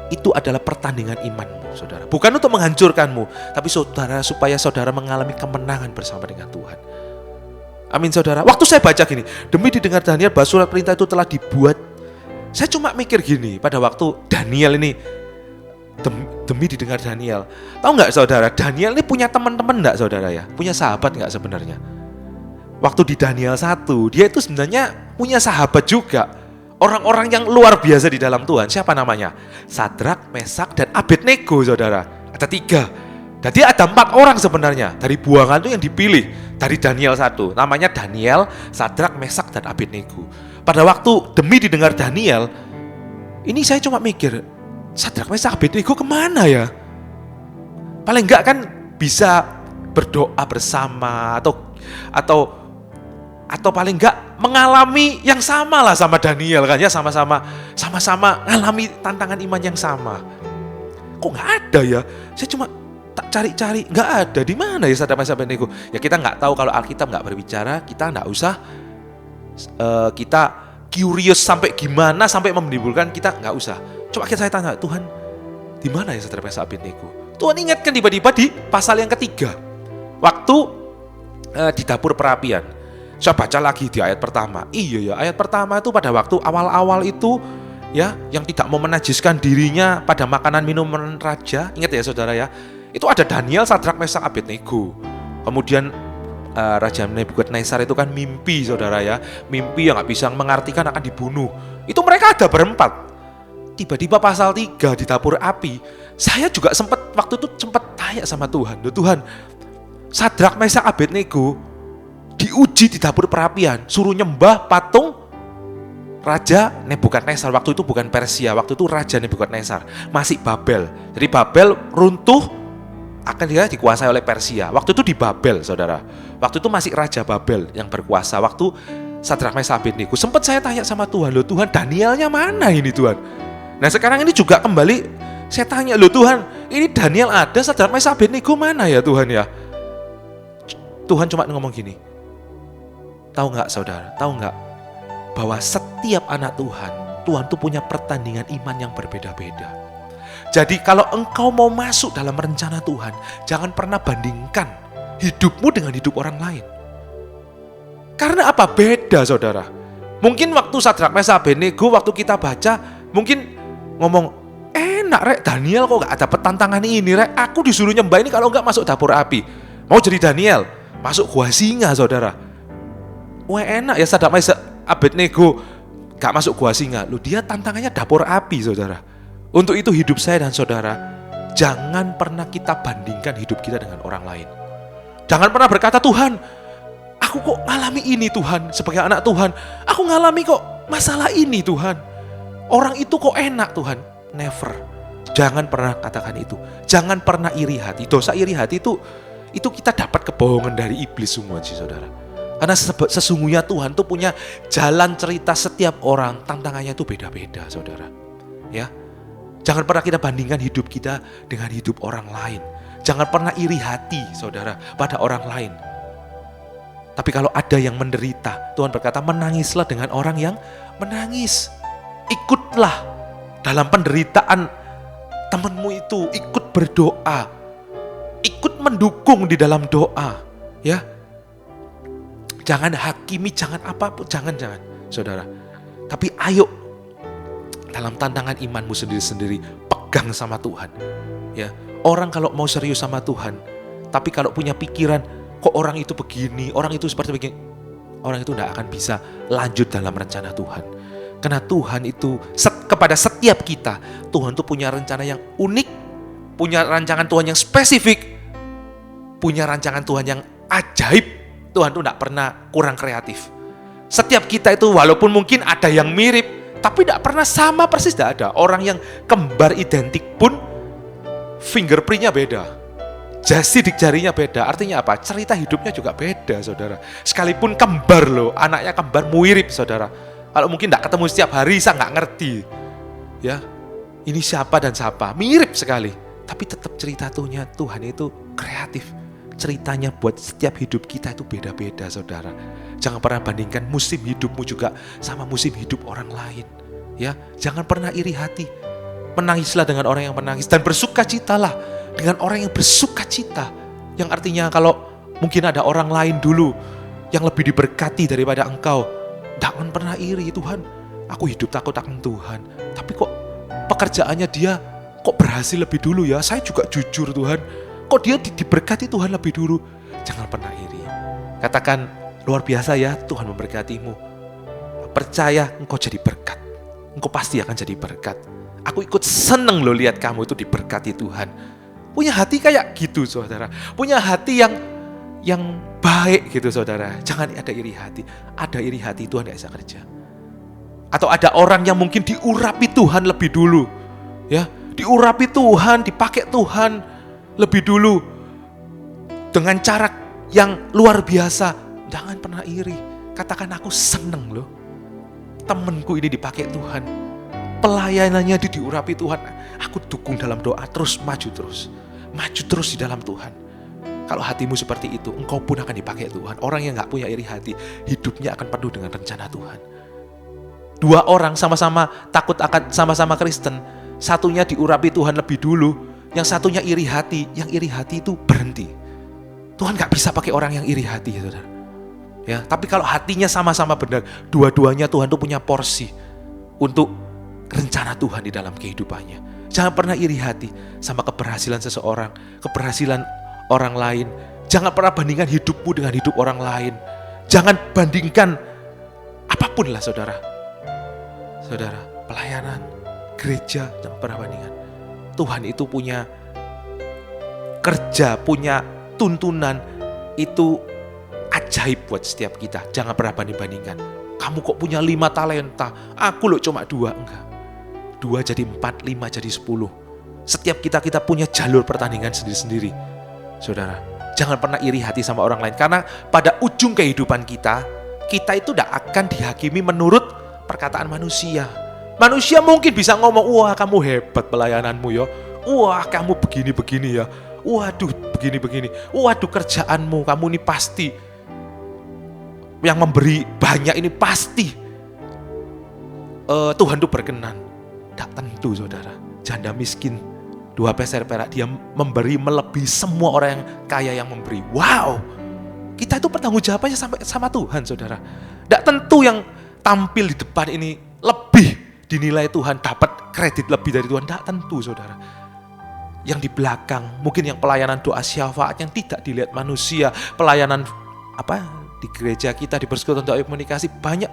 Itu adalah pertandingan imanmu saudara. Bukan untuk menghancurkanmu, tapi saudara supaya saudara mengalami kemenangan bersama dengan Tuhan. Amin saudara. Waktu saya baca gini, demi didengar Daniel bahwa surat perintah itu telah dibuat, saya cuma mikir gini, pada waktu Daniel ini demi didengar Daniel. Tahu nggak saudara, Daniel ini punya teman-teman nggak saudara ya? Punya sahabat nggak sebenarnya? Waktu di Daniel 1, dia itu sebenarnya punya sahabat juga. Orang-orang yang luar biasa di dalam Tuhan. Siapa namanya? Sadrak, Mesak, dan Abednego saudara. Ada 3. Jadi ada 4 orang sebenarnya. Dari buangan itu yang dipilih. Dari Daniel 1. Namanya Daniel, Sadrak, Mesak, dan Abednego. Pada waktu demi didengar Daniel, ini saya cuma mikir, Sadrak, Mesak, Abednego kemana ya? Paling enggak kan bisa berdoa bersama atau paling enggak mengalami yang sama lah sama Daniel kan ya, sama-sama ngalami tantangan iman yang sama. Kok nggak ada ya? Saya cuma tak cari-cari, nggak ada. Di mana ya Sadrak, Mesak, Abednego? Ya kita nggak tahu, kalau Alkitab nggak berbicara, kita nggak usah kita curious sampai gimana, sampai menimbulkan, kita nggak usah. Coba saya tanya, Tuhan, di mana ya Sadrak, Mesak, Abednego? Tuhan ingatkan tiba-tiba di pasal yang ketiga, waktu di dapur perapian. Saya baca lagi di ayat pertama. Iya ya, ayat pertama itu pada waktu awal-awal itu ya, yang tidak mau menajiskan dirinya pada makanan minuman raja. Ingat ya saudara ya, itu ada Daniel, Sadrak, Mesak, Abednego. Kemudian Raja Nebukadnezar itu kan mimpi saudara ya, mimpi yang gak bisa mengartikan akan dibunuh. Itu mereka ada berempat. Tiba-tiba pasal 3 di dapur api, saya juga waktu itu sempat tanya sama Tuhan, Tuhan, Sadrak, Mesak, Abednego diuji di dapur perapian, suruh nyembah patung Raja Nebukadnezar. Waktu itu bukan Persia, waktu itu Raja Nebukadnezar, masih Babel. Jadi Babel runtuh, akan dikuasai oleh Persia. Waktu itu di Babel saudara, waktu itu masih Raja Babel yang berkuasa. Waktu Sadrak, Mesak, Abednego, sempat saya tanya sama Tuhan, loh Tuhan, Danielnya mana ini Tuhan? Nah sekarang ini juga kembali saya tanya, loh Tuhan, ini Daniel ada, Sadrak, Mesak, Abednego mana ya Tuhan ya? Tuhan cuma ngomong gini, tahu nggak saudara, tahu nggak bahwa setiap anak Tuhan, Tuhan tuh punya pertandingan iman yang berbeda-beda. Jadi kalau engkau mau masuk dalam rencana Tuhan, jangan pernah bandingkan hidupmu dengan hidup orang lain. Karena apa? Beda saudara. Mungkin waktu Sadrak, Mesak, Abednego, waktu kita baca, mungkin ngomong, enak rek, Daniel kok gak ada tantangan ini rek, aku disuruh nyembah ini kalau gak masuk dapur api. Mau jadi Daniel, masuk gua singa saudara. Wah enak ya Sadrak, Mesak, Abednego gak masuk gua singa. Loh dia tantangannya dapur api saudara. Untuk itu hidup saya dan saudara, jangan pernah kita bandingkan hidup kita dengan orang lain. Jangan pernah berkata, Tuhan, aku kok ngalami ini Tuhan, sebagai anak Tuhan, aku ngalami kok masalah ini Tuhan. Orang itu kok enak Tuhan. Never. Jangan pernah katakan itu. Jangan pernah iri hati. Dosa iri hati itu kita dapat kebohongan dari iblis semua sih saudara. Karena sesungguhnya Tuhan tuh punya jalan cerita setiap orang, tantangannya itu beda-beda saudara. Ya. Jangan pernah kita bandingkan hidup kita dengan hidup orang lain. Jangan pernah iri hati saudara pada orang lain. Tapi kalau ada yang menderita, Tuhan berkata menangislah dengan orang yang menangis. Ikutlah dalam penderitaan temanmu itu, ikut berdoa, ikut mendukung di dalam doa, ya. Jangan hakimi, jangan apapun, jangan saudara. Tapi ayo dalam tantangan imanmu sendiri-sendiri, pegang sama Tuhan. Ya, orang kalau mau serius sama Tuhan, tapi kalau punya pikiran, kok orang itu begini, orang itu seperti begini, orang itu tidak akan bisa lanjut dalam rencana Tuhan. Karena Tuhan itu kepada setiap kita, Tuhan itu punya rencana yang unik, punya rancangan Tuhan yang spesifik, punya rancangan Tuhan yang ajaib. Tuhan itu tidak pernah kurang kreatif. Setiap kita itu walaupun mungkin ada yang mirip, tapi tidak pernah sama persis, tidak ada. Orang yang kembar identik pun fingerprintnya beda, jasidik jarinya beda. Artinya apa? Cerita hidupnya juga beda saudara. Sekalipun kembar loh, anaknya kembar mirip saudara. Kalau mungkin tidak ketemu setiap hari, saya nggak ngerti. Ya, ini siapa dan siapa, mirip sekali. Tapi tetap cerita Tuhan itu kreatif. Ceritanya buat setiap hidup kita itu beda-beda saudara. Jangan pernah bandingkan musim hidupmu juga sama musim hidup orang lain. Ya, jangan pernah iri hati. Menangislah dengan orang yang menangis dan bersukacitalah dengan orang yang bersukacita. Yang artinya kalau mungkin ada orang lain dulu yang lebih diberkati daripada engkau, jangan pernah iri. Tuhan, aku hidup takut akan Tuhan, tapi kok pekerjaannya dia kok berhasil lebih dulu ya, saya juga jujur Tuhan, kok dia diberkati Tuhan lebih dulu. Jangan pernah iri. Katakan, luar biasa ya Tuhan memberkatimu. Percaya engkau jadi berkat. Engkau pasti akan jadi berkat. Aku ikut seneng loh lihat kamu itu diberkati Tuhan. Punya hati kayak gitu saudara. Punya hati yang baik gitu saudara. Jangan ada iri hati. Ada iri hati Tuhan gak bisa kerja. Atau ada orang yang mungkin diurapi Tuhan lebih dulu. Ya, diurapi Tuhan, dipakai Tuhan lebih dulu. Dengan cara yang luar biasa. Jangan pernah iri. Katakan aku seneng loh. Temenku ini dipakai Tuhan. Pelayanannya diurapi Tuhan. Aku dukung dalam doa, terus maju terus. Maju terus di dalam Tuhan. Kalau hatimu seperti itu, engkau pun akan dipakai Tuhan. Orang yang gak punya iri hati, hidupnya akan penuh dengan rencana Tuhan. Dua orang sama-sama takut akan sama-sama Kristen. Satunya diurapi Tuhan lebih dulu. Yang satunya iri hati. Yang iri hati itu berhenti. Tuhan gak bisa pakai orang yang iri hati ya saudara. Ya, tapi kalau hatinya sama-sama benar, dua-duanya Tuhan tuh punya porsi untuk rencana Tuhan di dalam kehidupannya. Jangan pernah iri hati sama keberhasilan seseorang, keberhasilan orang lain. Jangan pernah bandingkan hidupmu dengan hidup orang lain. Jangan bandingkan apapun lah saudara. Saudara, pelayanan, gereja, jangan pernah bandingkan. Tuhan itu punya kerja, punya tuntunan, itu ajaib buat setiap kita. Jangan pernah banding-bandingkan. Kamu kok punya 5 talenta, aku loh cuma 2. Enggak. 2 jadi 4, 5 jadi 10. Setiap kita punya jalur pertandingan sendiri-sendiri. Saudara, jangan pernah iri hati sama orang lain. Karena pada ujung kehidupan kita itu tidak akan dihakimi menurut perkataan manusia. Manusia mungkin bisa ngomong, wah kamu hebat pelayananmu ya. Wah kamu begini-begini ya. Waduh begini-begini. Waduh kerjaanmu, kamu ini pasti yang memberi banyak, ini pasti Tuhan tuh berkenan. Tak tentu saudara. Janda miskin 2 peser perak, dia memberi melebihi semua orang yang kaya yang memberi. Wow, kita itu bertanggung jawabannya sampai sama Tuhan saudara. Tak tentu yang tampil di depan ini lebih dinilai Tuhan, dapat kredit lebih dari Tuhan. Tak tentu saudara. Yang di belakang, mungkin yang pelayanan doa syafaat yang tidak dilihat manusia, pelayanan di gereja kita, di persekutuan doa komunikasi, banyak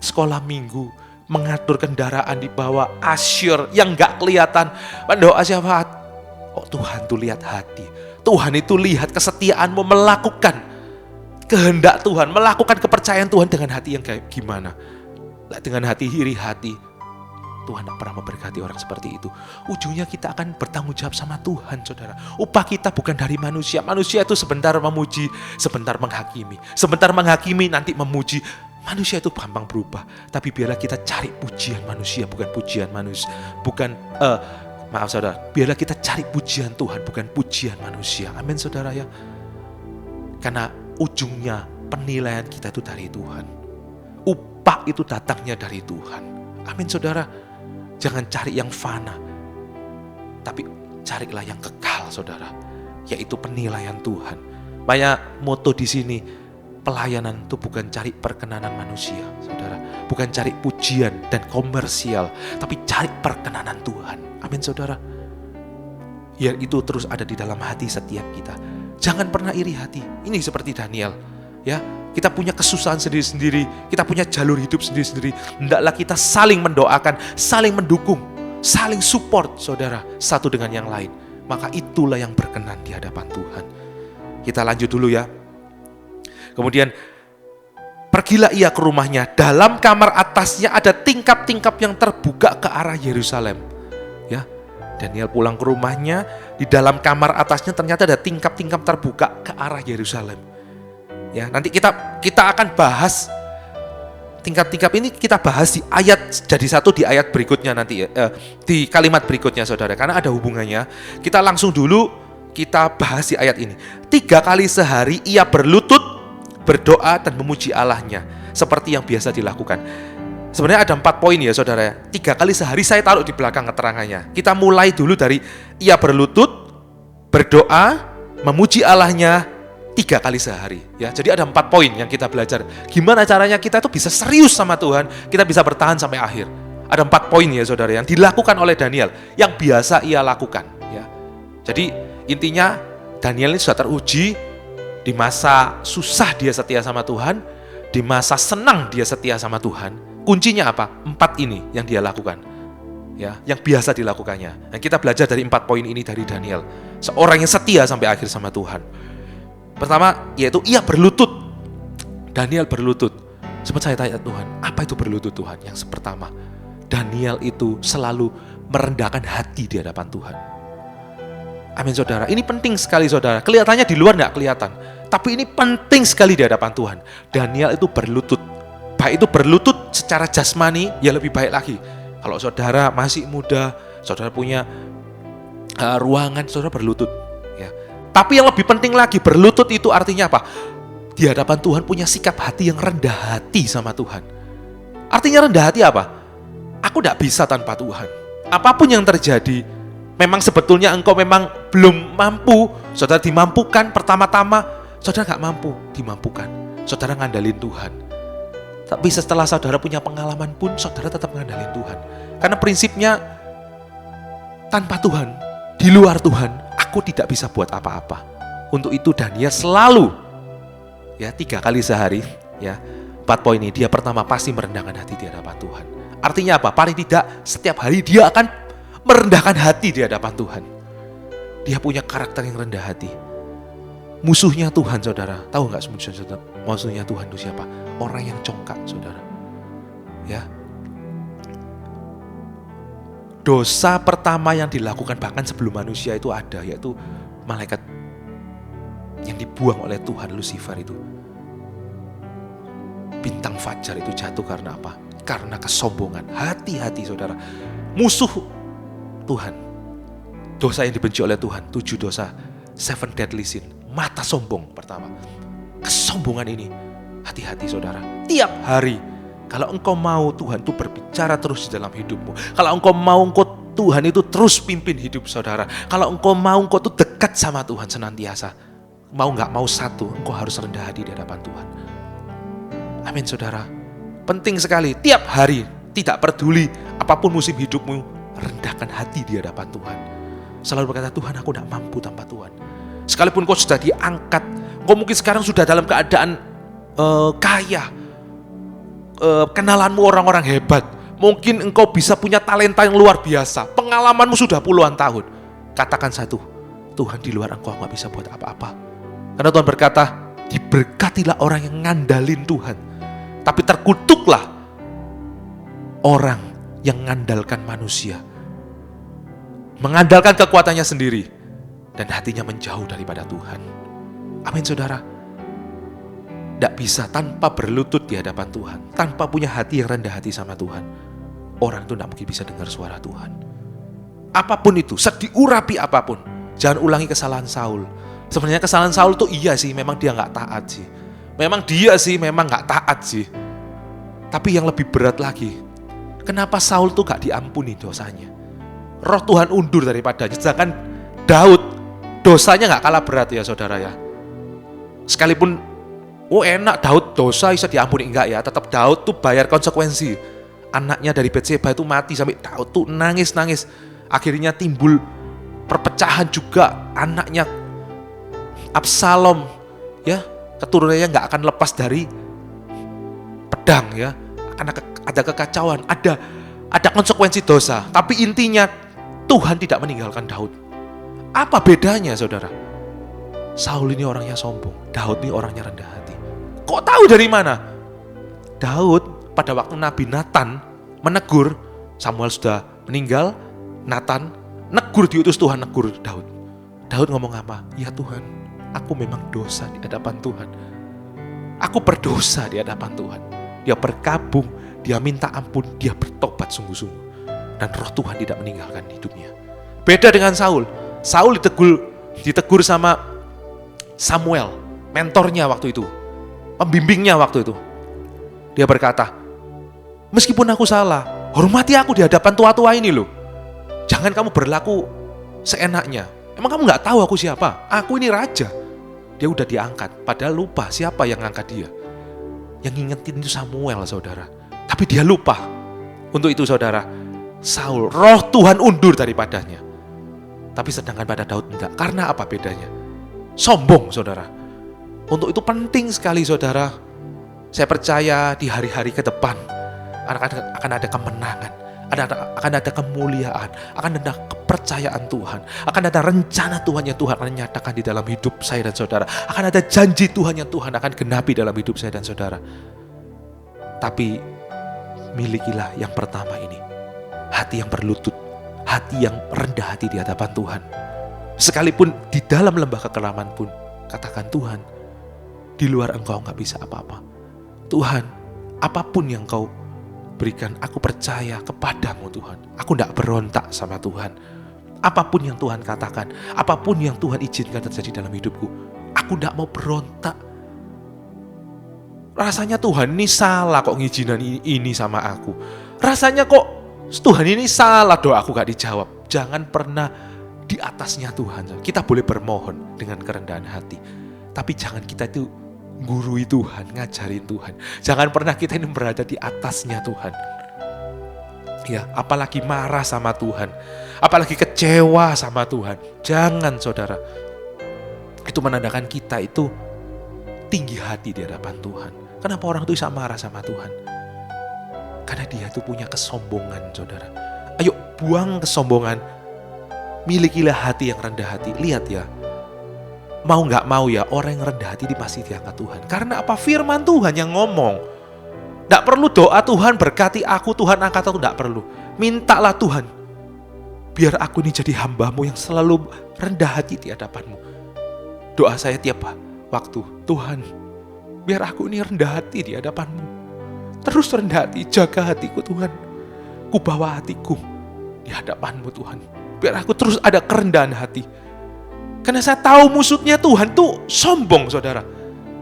sekolah minggu, mengatur kendaraan di bawah asyur yang gak kelihatan, doa syafaat. Oh Tuhan tuh lihat hati, Tuhan itu lihat kesetiaanmu melakukan kehendak Tuhan, melakukan kepercayaan Tuhan dengan hati yang kayak gimana. Dengan hati iri hati, Tuhan tak pernah memberkati orang seperti itu. Ujungnya kita akan bertanggung jawab sama Tuhan saudara. Upah kita bukan dari manusia. Manusia itu sebentar memuji, sebentar menghakimi. Sebentar menghakimi, nanti memuji. Manusia itu gampang berubah. Tapi biarlah kita cari pujian manusia, bukan pujian manusia. Maaf saudara, biarlah kita cari pujian Tuhan, bukan pujian manusia. Amin saudara ya. Karena ujungnya penilaian kita itu dari Tuhan. Upah itu datangnya dari Tuhan. Amin saudara. Jangan cari yang fana, tapi carilah yang kekal saudara, yaitu penilaian Tuhan. Banyak moto di sini, pelayanan itu bukan cari perkenanan manusia saudara, bukan cari pujian dan komersial, tapi cari perkenanan Tuhan. Amin saudara. Biar itu terus ada di dalam hati setiap kita. Jangan pernah iri hati. Ini seperti Daniel ya. Kita punya kesusahan sendiri-sendiri, kita punya jalur hidup sendiri-sendiri. Hendaklah kita saling mendoakan, saling mendukung, saling support saudara, satu dengan yang lain. Maka itulah yang berkenan di hadapan Tuhan. Kita lanjut dulu ya. Kemudian, pergilah ia ke rumahnya, dalam kamar atasnya ada tingkap-tingkap yang terbuka ke arah Yerusalem. Ya, Daniel pulang ke rumahnya, di dalam kamar atasnya ternyata ada tingkap-tingkap terbuka ke arah Yerusalem. Ya, nanti kita akan bahas tingkap-tingkap ini, kita bahas di ayat jadi satu di ayat berikutnya nanti di kalimat berikutnya saudara, karena ada hubungannya. Kita langsung dulu kita bahas di ayat ini. 3 kali sehari ia berlutut, berdoa dan memuji Allahnya seperti yang biasa dilakukan. Sebenarnya ada 4 poin ya saudara. 3 kali sehari saya taruh di belakang keterangannya. Kita mulai dulu dari ia berlutut, berdoa, memuji Allahnya 3 kali sehari ya. Jadi ada 4 poin yang kita belajar. Gimana caranya kita tuh bisa serius sama Tuhan, kita bisa bertahan sampai akhir. Ada 4 poin ya saudara yang dilakukan oleh Daniel, yang biasa ia lakukan. Ya. Jadi intinya Daniel ini sudah teruji, di masa susah dia setia sama Tuhan, di masa senang dia setia sama Tuhan. Kuncinya apa? 4 ini yang dia lakukan. Ya, yang biasa dilakukannya. Nah, kita belajar dari 4 poin ini dari Daniel. Seorang yang setia sampai akhir sama Tuhan. Pertama, yaitu ia berlutut. Daniel berlutut. Sempat saya tanya Tuhan, apa itu berlutut Tuhan? Yang pertama, Daniel itu selalu merendahkan hati di hadapan Tuhan. Amin saudara, ini penting sekali saudara. Kelihatannya di luar tidak kelihatan, tapi ini penting sekali di hadapan Tuhan. Daniel itu berlutut. Baik itu berlutut secara jasmani, ya lebih baik lagi. Kalau saudara masih muda, saudara punya ruangan, saudara berlutut. Ya. Tapi yang lebih penting lagi, berlutut itu artinya apa? Di hadapan Tuhan punya sikap hati yang rendah hati sama Tuhan. Artinya rendah hati apa? Aku tidak bisa tanpa Tuhan. Apapun yang terjadi, memang sebetulnya engkau memang belum mampu. Saudara dimampukan pertama-tama, saudara gak mampu, dimampukan. Saudara ngandalin Tuhan. Tapi setelah saudara punya pengalaman pun, saudara tetap ngandalin Tuhan. Karena prinsipnya, tanpa Tuhan, di luar Tuhan, aku tidak bisa buat apa-apa. Untuk itu Daniel selalu, ya 3 kali sehari, ya 4 poin ini, dia pertama pasti merendahkan hati di hadapan Tuhan. Artinya apa? Paling tidak setiap hari dia akan merendahkan hati di hadapan Tuhan. Dia punya karakter yang rendah hati. Musuhnya Tuhan saudara, tahu gak musuhnya Tuhan itu siapa? Orang yang congkak saudara. Ya. Dosa pertama yang dilakukan bahkan sebelum manusia itu ada, yaitu malaikat yang dibuang oleh Tuhan, Lucifer itu. Bintang fajar itu jatuh karena apa? Karena kesombongan. Hati-hati saudara. Musuh Tuhan. Dosa yang dibenci oleh Tuhan. 7 dosa. 7 deadly sin. Mata sombong pertama. Kesombongan ini. Hati-hati saudara. Tiap hari. Kalau engkau mau Tuhan itu berbicara terus di dalam hidupmu. Kalau engkau mau Tuhan itu terus pimpin hidup saudara. Kalau engkau mau engkau itu dekat sama Tuhan senantiasa. Mau gak mau satu, engkau harus rendah hati di hadapan Tuhan. Amin saudara. Penting sekali, tiap hari, tidak peduli apapun musim hidupmu, rendahkan hati di hadapan Tuhan. Selalu berkata, Tuhan aku tidak mampu tanpa Tuhan. Sekalipun kau sudah diangkat, kau mungkin sekarang sudah dalam keadaan kaya, kenalanmu orang-orang hebat, mungkin engkau bisa punya talenta yang luar biasa, pengalamanmu sudah puluhan tahun. Katakan satu, Tuhan di luar engkau gak bisa buat apa-apa. Karena Tuhan berkata, diberkatilah orang yang ngandalin Tuhan. Tapi terkutuklah orang yang mengandalkan manusia. Mengandalkan kekuatannya sendiri. Dan hatinya menjauh daripada Tuhan. Amin saudara. Tidak bisa tanpa berlutut di hadapan Tuhan. Tanpa punya hati yang rendah hati sama Tuhan. Orang itu tidak mungkin bisa dengar suara Tuhan. Apapun itu, sediurapi apapun. Jangan ulangi kesalahan Saul. Sebenarnya kesalahan Saul itu iya sih, memang dia gak taat sih. Memang dia sih memang gak taat sih. Tapi yang lebih berat lagi, kenapa Saul tuh gak diampuni dosanya? Roh Tuhan undur daripadanya. Sedangkan Daud, dosanya gak kalah berat ya saudara ya. Sekalipun, enak Daud dosa bisa diampuni. Enggak ya, tetap Daud tuh bayar konsekuensi. Anaknya dari Betseba itu mati, sampai Daud tuh nangis-nangis. Akhirnya timbul perpecahan juga, anaknya Absalom ya, keturunannya nggak akan lepas dari pedang ya, akan ada kekacauan, ada konsekuensi dosa. Tapi intinya Tuhan tidak meninggalkan Daud. Apa bedanya saudara? Saul ini orangnya sombong, Daud ini orangnya rendah hati. Kok tahu dari mana? Daud pada waktu Nabi Nathan menegur, Samuel sudah meninggal, Nathan negur, diutus Tuhan negur Daud. Daud ngomong apa? Ya Tuhan, aku memang dosa di hadapan Tuhan. Aku berdosa di hadapan Tuhan. Dia berkabung, dia minta ampun, dia bertobat sungguh-sungguh. Dan roh Tuhan tidak meninggalkan hidupnya. Beda dengan Saul. Saul ditegur sama Samuel, mentornya waktu itu, pembimbingnya waktu itu. Dia berkata, meskipun aku salah, hormati aku di hadapan tua-tua ini loh. Jangan kamu berlaku seenaknya. Emang kamu gak tahu aku siapa? Aku ini raja. Dia udah diangkat, padahal lupa siapa yang ngangkat dia. Yang ngingetin itu Samuel saudara. Tapi dia lupa. Untuk itu saudara, Saul, roh Tuhan undur daripadanya. Tapi sedangkan pada Daud enggak. Karena apa bedanya? Sombong saudara. Untuk itu penting sekali saudara. Saya percaya di hari-hari ke depan akan ada kemenangan, akan ada kemuliaan, akan ada kepercayaan Tuhan, akan ada rencana Tuhan yang Tuhan akan nyatakan di dalam hidup saya dan saudara, akan ada janji Tuhan yang Tuhan akan genapi dalam hidup saya dan saudara. Tapi milikilah yang pertama ini, hati yang berlutut, hati yang rendah hati di hadapan Tuhan. Sekalipun di dalam lembah kekelaman pun, katakan Tuhan, di luar Engkau gak bisa apa-apa. Tuhan, apapun yang Kau berikan, aku percaya kepadamu Tuhan. Aku tidak berontak sama Tuhan. Apapun yang Tuhan katakan, apapun yang Tuhan izinkan terjadi dalam hidupku, aku tidak mau berontak. Rasanya Tuhan ini salah kok ngizinan ini sama aku. Rasanya kok Tuhan ini salah, doa aku gak dijawab. Jangan pernah di atasnya Tuhan. Kita boleh bermohon dengan kerendahan hati, tapi jangan kita itu gurui Tuhan, ngajarin Tuhan. Jangan pernah kita ini berada di atasnya Tuhan. Ya, apalagi marah sama Tuhan, apalagi kecewa sama Tuhan. Jangan saudara. Itu menandakan kita itu tinggi hati di hadapan Tuhan. Kenapa orang itu bisa marah sama Tuhan? Karena dia itu punya kesombongan saudara. Ayo buang kesombongan. Milikilah hati yang rendah hati. Lihat ya, mau gak mau ya, orang yang rendah hati pasti diangkat Tuhan. Karena apa? Firman Tuhan yang ngomong. Gak perlu doa Tuhan berkati aku, Tuhan angkat aku, gak perlu. Mintalah Tuhan, biar aku ini jadi hamba-Mu yang selalu rendah hati di hadapan-Mu. Doa saya tiap waktu, Tuhan, biar aku ini rendah hati di hadapan-Mu. Terus rendah hati, jaga hatiku Tuhan. Ku bawa hatiku di hadapan-Mu Tuhan. Biar aku terus ada kerendahan hati. Karena saya tahu musuhnya Tuhan tuh sombong saudara.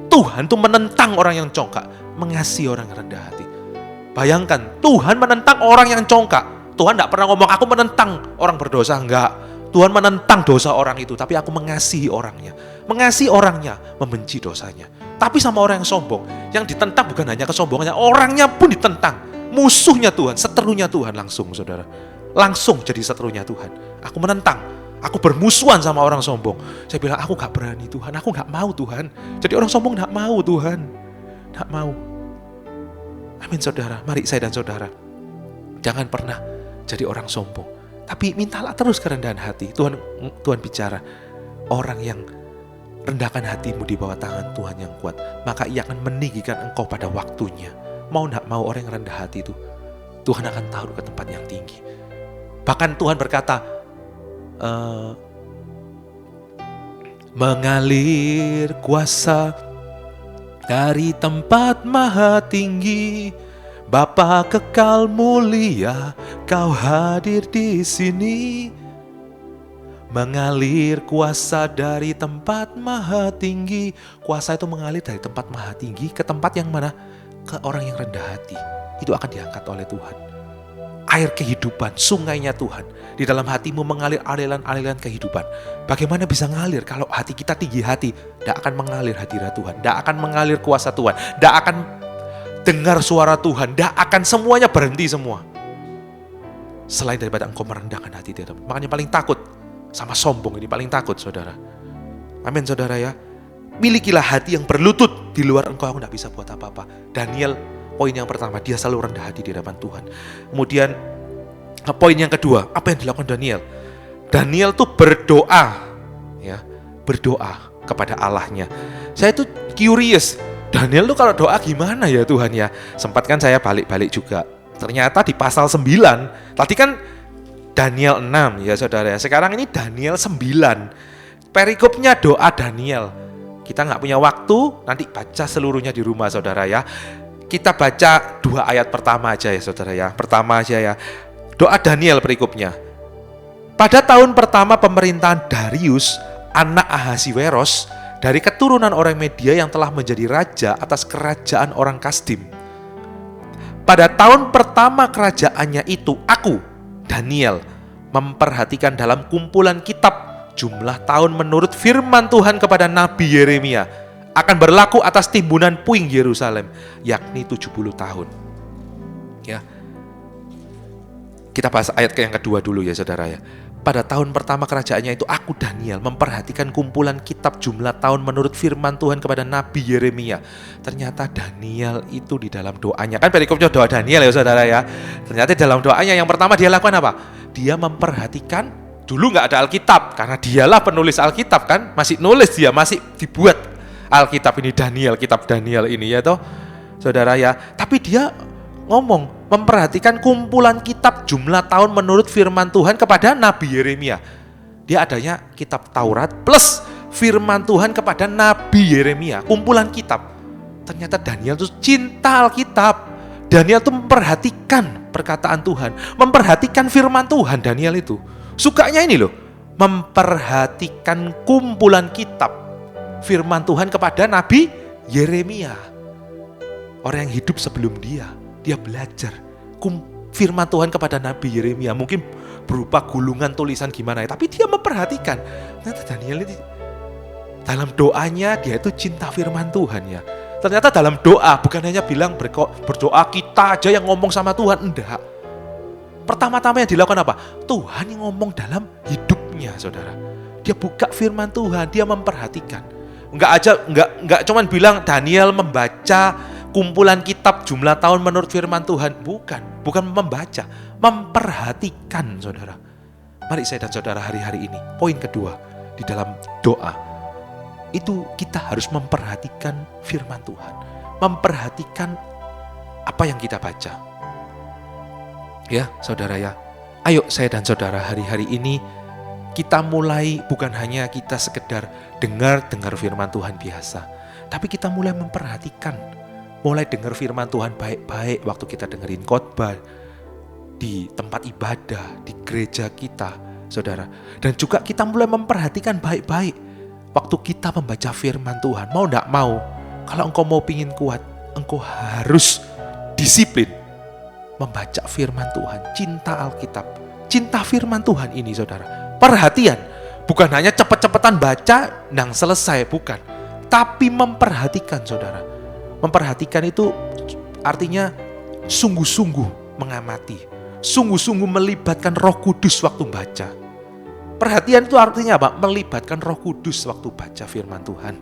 Tuhan tuh menentang orang yang congkak, mengasihi orang yang rendah hati. Bayangkan, Tuhan menentang orang yang congkak. Tuhan tidak pernah ngomong, aku menentang orang berdosa, enggak. Tuhan menentang dosa orang itu, tapi aku mengasihi orangnya. Mengasihi orangnya, membenci dosanya. Tapi sama orang yang sombong, yang ditentang bukan hanya kesombongannya, orangnya pun ditentang. Musuhnya Tuhan, seterunya Tuhan langsung saudara. Langsung jadi seterunya Tuhan. Aku menentang, aku bermusuhan sama orang sombong. Saya bilang, aku gak berani Tuhan, aku gak mau Tuhan. Jadi orang sombong gak mau Tuhan. Gak mau. Amin saudara, mari saya dan saudara, jangan pernah jadi orang sombong. Tapi mintalah terus kerendahan hati. Tuhan bicara, orang yang rendahkan hatimu di bawah tangan Tuhan yang kuat, maka Ia akan meninggikan engkau pada waktunya. Mau gak mau orang yang rendah hati itu, Tuhan akan taruh ke tempat yang tinggi. Bahkan Tuhan berkata, mengalir kuasa dari tempat maha tinggi, Bapa kekal mulia, Kau hadir di sini. Mengalir kuasa dari tempat maha tinggi. Kuasa itu mengalir dari tempat maha tinggi ke tempat yang mana? Ke orang yang rendah hati. Itu akan diangkat oleh Tuhan. Air kehidupan, sungainya Tuhan di dalam hatimu mengalir aliran-aliran kehidupan. Bagaimana bisa ngalir kalau hati kita tinggi hati? Tidak akan mengalir hadirat Tuhan, tidak akan mengalir kuasa Tuhan, tidak akan dengar suara Tuhan, tidak akan, semuanya berhenti semua. Selain daripada engkau merendahkan hati dia. Makanya paling takut sama sombong ini, paling takut saudara. Amin saudara ya. Milikilah hati yang berlutut, di luar engkau aku tidak bisa buat apa-apa. Daniel, poin yang pertama, dia selalu rendah hati di hadapan Tuhan. Kemudian poin yang kedua, apa yang dilakukan Daniel? Daniel tuh berdoa, ya, berdoa kepada Allahnya. Saya tuh curious, Daniel tuh kalau doa gimana ya Tuhan ya? Sempat kan saya balik-balik juga. Ternyata di pasal 9, tadi kan Daniel 6 ya saudara. Sekarang ini Daniel 9. Perikopnya doa Daniel. Kita nggak punya waktu, nanti baca seluruhnya di rumah saudara ya. Kita baca 2 ayat pertama aja ya saudara ya. Pertama aja ya. Doa Daniel perikopnya. Pada tahun pertama pemerintahan Darius, anak Ahasiweros, dari keturunan orang Media yang telah menjadi raja atas kerajaan orang Kasdim. Pada tahun pertama kerajaannya itu, aku, Daniel, memperhatikan dalam kumpulan kitab jumlah tahun menurut firman Tuhan kepada Nabi Yeremia akan berlaku atas timbunan puing Yerusalem, yakni 70 tahun. Ya. Kita bahas ayat yang kedua dulu ya saudara ya. Pada tahun pertama kerajaannya itu aku Daniel memperhatikan kumpulan kitab jumlah tahun menurut firman Tuhan kepada Nabi Yeremia. Ternyata Daniel itu di dalam doanya, kan perikopnya doa Daniel ya saudara ya. Ternyata dalam doanya yang pertama dia lakukan apa? Dia memperhatikan, dulu gak ada Alkitab, karena dialah penulis Alkitab kan, masih nulis dia, masih dibuat Alkitab ini Daniel, kitab Daniel ini ya toh saudara ya. Tapi dia ngomong memperhatikan kumpulan kitab jumlah tahun menurut firman Tuhan kepada Nabi Yeremia. Dia adanya kitab Taurat plus firman Tuhan kepada Nabi Yeremia, kumpulan kitab. Ternyata Daniel itu cinta Alkitab. Daniel itu memperhatikan perkataan Tuhan, memperhatikan firman Tuhan. Daniel itu sukanya ini loh, memperhatikan kumpulan kitab firman Tuhan kepada Nabi Yeremia. Orang yang hidup sebelum dia belajar firman Tuhan kepada Nabi Yeremia, mungkin berupa gulungan tulisan gimana ya, tapi dia memperhatikan. Ternyata Daniel ini dalam doanya dia itu cinta firman Tuhan ya. Ternyata dalam doa bukan hanya bilang berdoa kita aja yang ngomong sama Tuhan, enggak. Pertama-tama yang dilakukan apa? Tuhan yang ngomong dalam hidupnya saudara. Dia buka firman Tuhan, dia memperhatikan. Enggak cuman bilang Daniel membaca kumpulan kitab jumlah tahun menurut firman Tuhan. Bukan membaca, memperhatikan saudara. Mari saya dan saudara hari-hari ini, poin kedua di dalam doa, itu kita harus memperhatikan firman Tuhan. Memperhatikan apa yang kita baca. Ya saudara ya, ayo saya dan saudara hari-hari ini kita mulai bukan hanya kita sekedar dengar firman Tuhan biasa, tapi kita mulai memperhatikan. Mulai dengar firman Tuhan baik-baik waktu kita dengerin khotbah di tempat ibadah, di gereja kita, saudara. Dan juga kita mulai memperhatikan baik-baik waktu kita membaca firman Tuhan. Mau enggak mau, kalau engkau mau pingin kuat, engkau harus disiplin membaca firman Tuhan. Cinta Alkitab, cinta firman Tuhan ini saudara. Perhatian, bukan hanya cepet-cepetan baca dan selesai, bukan. Tapi memperhatikan saudara. Memperhatikan itu artinya sungguh-sungguh mengamati, sungguh-sungguh melibatkan Roh Kudus waktu baca. Perhatian itu artinya apa? Melibatkan Roh Kudus waktu baca firman Tuhan,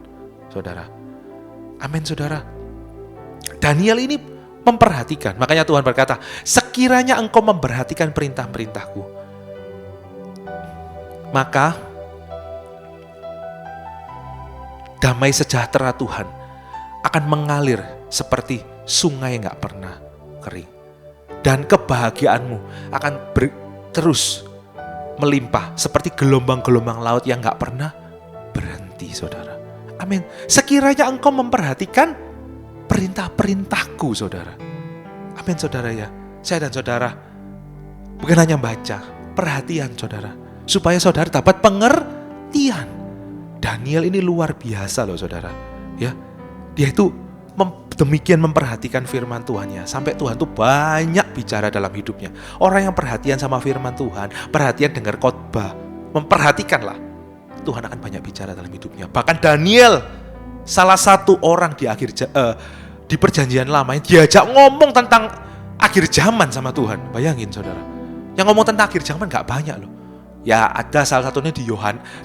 saudara. Amin saudara. Daniel ini memperhatikan, makanya Tuhan berkata, sekiranya engkau memperhatikan perintah-perintahku, maka damai sejahtera Tuhan akan mengalir seperti sungai yang gak pernah kering. Dan kebahagiaanmu akan terus melimpah seperti gelombang-gelombang laut yang gak pernah berhenti saudara. Amin. Sekiranya engkau memperhatikan perintah-perintahku saudara. Amin saudara ya. Saya dan saudara bukan hanya baca, perhatian saudara. Supaya saudara dapat pengertian. Daniel ini luar biasa loh saudara. Ya. Dia itu demikian memperhatikan firman Tuhannya. Sampai Tuhan tuh banyak bicara dalam hidupnya. Orang yang perhatian sama firman Tuhan, perhatian dengar khotbah, memperhatikanlah, Tuhan akan banyak bicara dalam hidupnya. Bahkan Daniel, salah satu orang di perjanjian lama yang diajak ngomong tentang akhir zaman sama Tuhan. Bayangin saudara, yang ngomong tentang akhir zaman gak banyak loh. Ya ada salah satunya di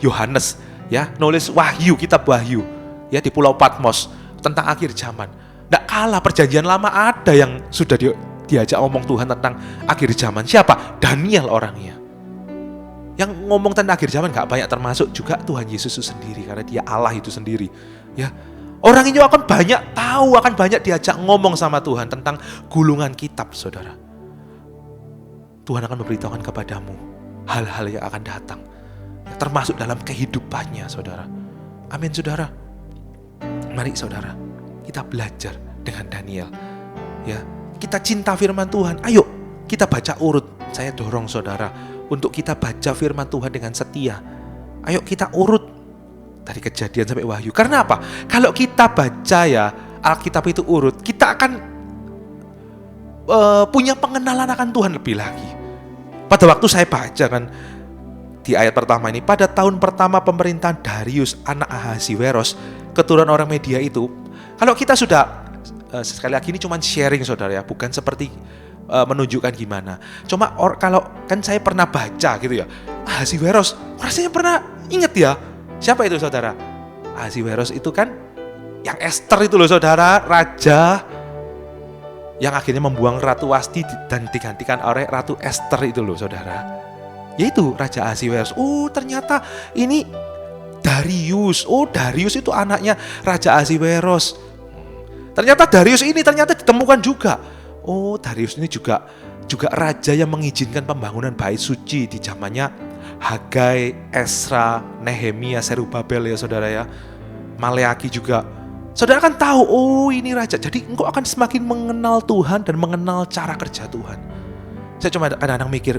Yohanes, ya nulis Wahyu, kitab Wahyu, ya di Pulau Patmos tentang akhir zaman. Nggak kalah perjanjian lama ada yang sudah diajak ngomong Tuhan tentang akhir zaman. Siapa? Daniel orangnya. Yang ngomong tentang akhir zaman gak banyak, termasuk juga Tuhan Yesus itu sendiri, karena dia Allah itu sendiri. Ya, orang ini akan banyak tahu, akan banyak diajak ngomong sama Tuhan tentang gulungan kitab, saudara. Tuhan akan memberitahukan kepadamu hal-hal yang akan datang, ya, termasuk dalam kehidupannya, saudara. Amin, saudara. Mari saudara, kita belajar dengan Daniel. Ya, kita cinta firman Tuhan. Ayo kita baca urut. Saya dorong saudara untuk kita baca firman Tuhan dengan setia. Ayo kita urut dari Kejadian sampai Wahyu. Karena apa? Kalau kita baca ya Alkitab itu urut, kita akan punya pengenalan akan Tuhan lebih lagi. Pada waktu saya baca kan di ayat pertama ini, pada tahun pertama pemerintahan Darius anak Ahasiweros, keturunan orang Media itu, kalau kita sudah sekali lagi ini cuma sharing saudara ya, bukan seperti menunjukkan gimana. Cuma kalau kan saya pernah baca gitu ya, Ahasiweros, rasanya pernah inget ya, siapa itu saudara? Ahasiweros itu kan yang Esther itu loh saudara, raja yang akhirnya membuang Ratu Wasti dan digantikan oleh Ratu Esther itu loh saudara. Yaitu Raja Ahasiweros. Ternyata ini Darius. Darius itu anaknya Raja Ahasiweros. Ternyata Darius ini ternyata ditemukan juga. Darius ini juga raja yang mengizinkan pembangunan bait suci di zamannya Hagai, Esra, Nehemia, Serubabel ya saudara ya. Maleaki juga. Saudara kan tahu, ini raja. Jadi engkau akan semakin mengenal Tuhan dan mengenal cara kerja Tuhan. Saya cuma kadang-kadang mikir,